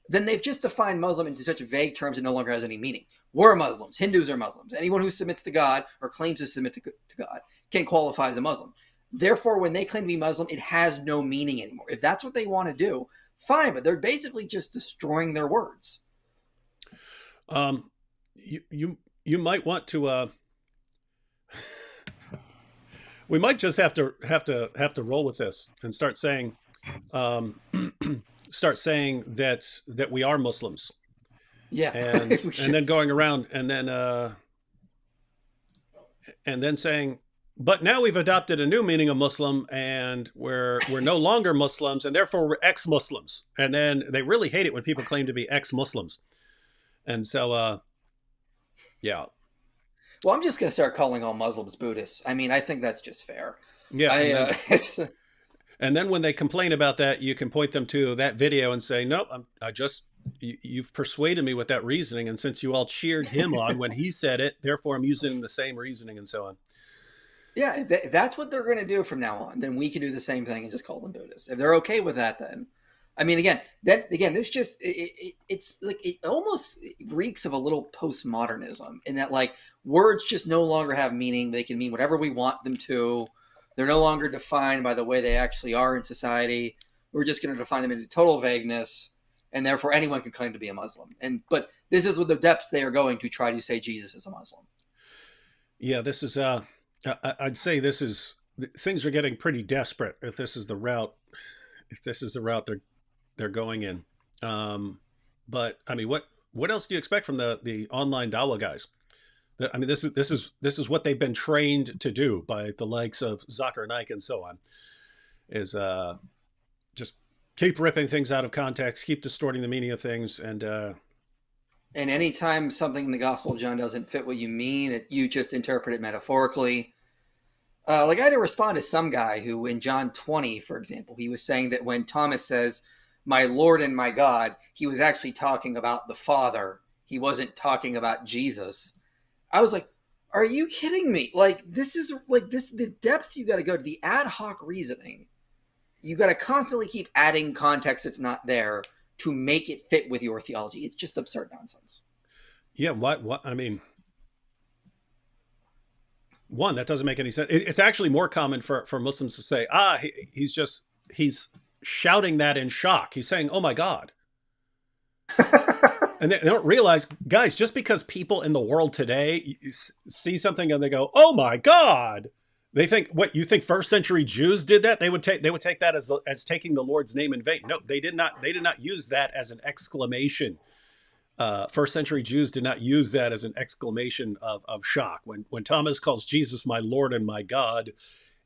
then they've just defined Muslim into such vague terms it no longer has any meaning. We're Muslims. Hindus are Muslims. Anyone who submits to God or claims to submit to God can qualify as a Muslim. Therefore, when they claim to be Muslim, it has no meaning anymore. If that's what they want to do, fine, but they're basically just destroying their words. You might want to. We might just have to roll with this and start saying that we are Muslims. Yeah, and then going around and then saying, but now we've adopted a new meaning of Muslim, and we're no longer Muslims, and therefore we're ex-Muslims. And then they really hate it when people claim to be ex-Muslims. And so, yeah. Well, I'm just going to start calling all Muslims Buddhists. I mean, I think that's just fair. Yeah. And then when they complain about that, you can point them to that video and say, nope, you've persuaded me with that reasoning. And since you all cheered him on when he said it, therefore I'm using the same reasoning and so on. Yeah, if that's what they're going to do from now on, then we can do the same thing and just call them Buddhists. If they're okay with that, then, I mean, this just, it's like, it almost reeks of a little postmodernism in that, like, words just no longer have meaning. They can mean whatever we want them to. They're no longer defined by the way they actually are in society. We're just going to define them into total vagueness, and therefore anyone can claim to be a Muslim. But this is with the depths they are going to try to say Jesus is a Muslim. Yeah, this is, I'd say things are getting pretty desperate if this is the route they're going in. But I mean, what else do you expect from the online Dawa guys? I mean, this is what they've been trained to do by the likes of Zakir Naik and so on, is just keep ripping things out of context, keep distorting the meaning of things, and anytime something in the Gospel of John doesn't fit what you mean, you just interpret it metaphorically. Like, I had to respond to some guy who, in John 20, for example, he was saying that when Thomas says, "My Lord and my God," he was actually talking about the Father. He wasn't talking about Jesus. I was like, are you kidding me? Like, the depths you got to go to, the ad hoc reasoning. You got to constantly keep adding context that's not there to make it fit with your theology. It's just absurd nonsense. Yeah, what I mean, one, that doesn't make any sense. It's actually more common for Muslims to say, he's shouting that in shock. He's saying, "Oh my God." And they don't realize, guys, just because people in the world today see something and they go, "Oh my God," they think, what, you think first century Jews did that? They would take that as taking the Lord's name in vain. No, they did not. They did not use that as an exclamation. First century Jews did not use that as an exclamation of shock. When Thomas calls Jesus my Lord and my God,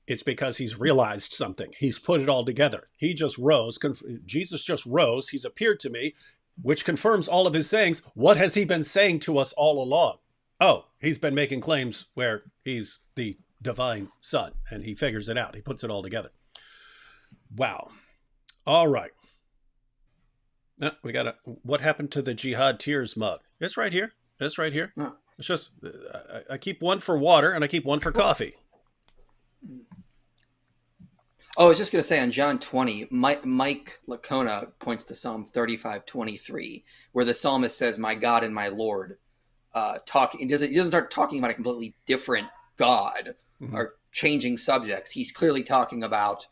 it's because he's realized something. He's put it all together. He just rose. Jesus just rose. He's appeared to me, which confirms all of his sayings. What has he been saying to us all along? Oh, he's been making claims where he's the divine son, and he figures it out. He puts it all together. Wow. All right. We got what happened to the Jihad Tears mug? It's right here. It's right here. Oh. It's just, I keep one for water and I keep one for coffee. Oh, I was just going to say, on John 20, Mike Lacona points to Psalm 35:23, where the psalmist says, "My God and my Lord." He doesn't start talking about a completely different God or changing subjects. He's clearly talking about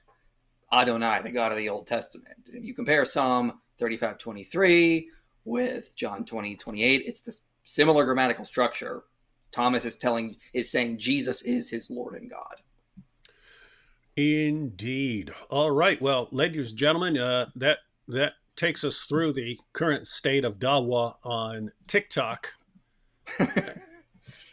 Adonai, the God of the Old Testament. If you compare Psalm 35:23 with John 20:28, it's this similar grammatical structure. Thomas is saying Jesus is his Lord and God. Indeed. All right. Well, ladies and gentlemen, that takes us through the current state of Dawa on TikTok,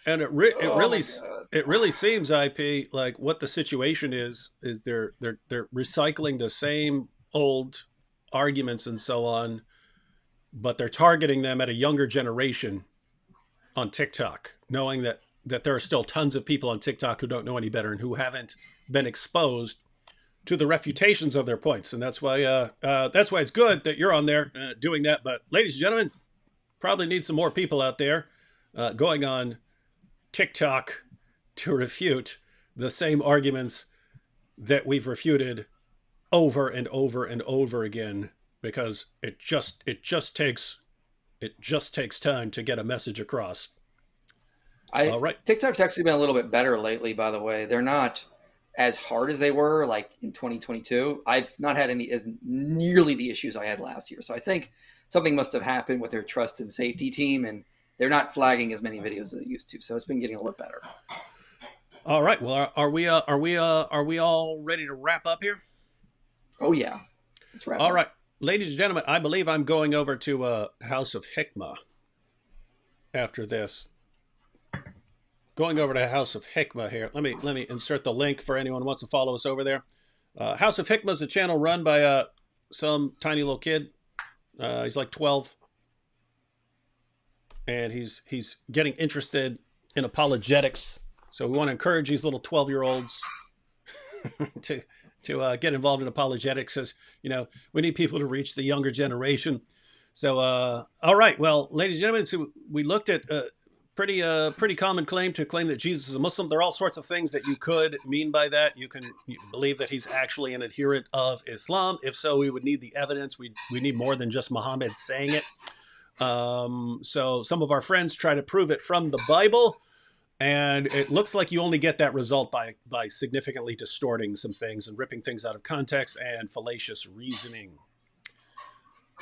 and Oh my God. it really seems, IP, like what the situation is they're recycling the same old arguments and so on, but they're targeting them at a younger generation on TikTok, knowing that there are still tons of people on TikTok who don't know any better and who haven't been exposed to the refutations of their points. And that's why it's good that you're on there doing that. But ladies and gentlemen, probably need some more people out there going on TikTok to refute the same arguments that we've refuted over and over and over again, because it just takes time to get a message across. All right. TikTok's actually been a little bit better lately, by the way. They're not as hard as they were like in 2022. I've not had as nearly the issues I had last year. So I think something must have happened with their trust and safety team, and they're not flagging as many videos as they used to. So it's been getting a little better. All right. Well, are we all ready to wrap up here? Oh yeah. Let's wrap All up. right. Ladies and gentlemen, I believe I'm going over to House of Hikmah after this. Going over to House of Hikmah here. Let me insert the link for anyone who wants to follow us over there. House of Hikmah is a channel run by some tiny little kid. He's like 12, and he's getting interested in apologetics. So we want to encourage these little 12-year-olds to get involved in apologetics, as we need people to reach the younger generation. So all right, well, ladies and gentlemen, so we looked at pretty common claim that Jesus is a Muslim. There are all sorts of things that you could mean by that. You believe that he's actually an adherent of Islam. If so, we would need the evidence. We need more than just Muhammad saying it. So some of our friends try to prove it from the Bible, and it looks like you only get that result by significantly distorting some things and ripping things out of context and fallacious reasoning.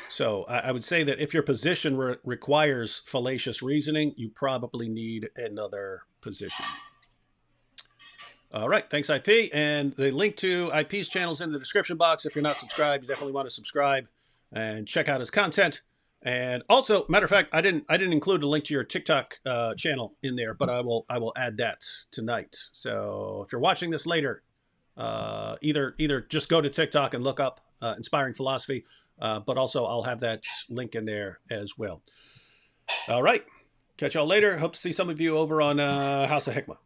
So I would say that if your position requires fallacious reasoning, you probably need another position. All right. Thanks, IP. And the link to IP's channel is in the description box. If you're not subscribed, you definitely want to subscribe and check out his content. And also, matter of fact, I didn't include a link to your TikTok channel in there, but I will add that tonight. So if you're watching this later, either just go to TikTok and look up Inspiring Philosophy, but also I'll have that link in there as well. All right. Catch y'all later. Hope to see some of you over on House of Hikmah.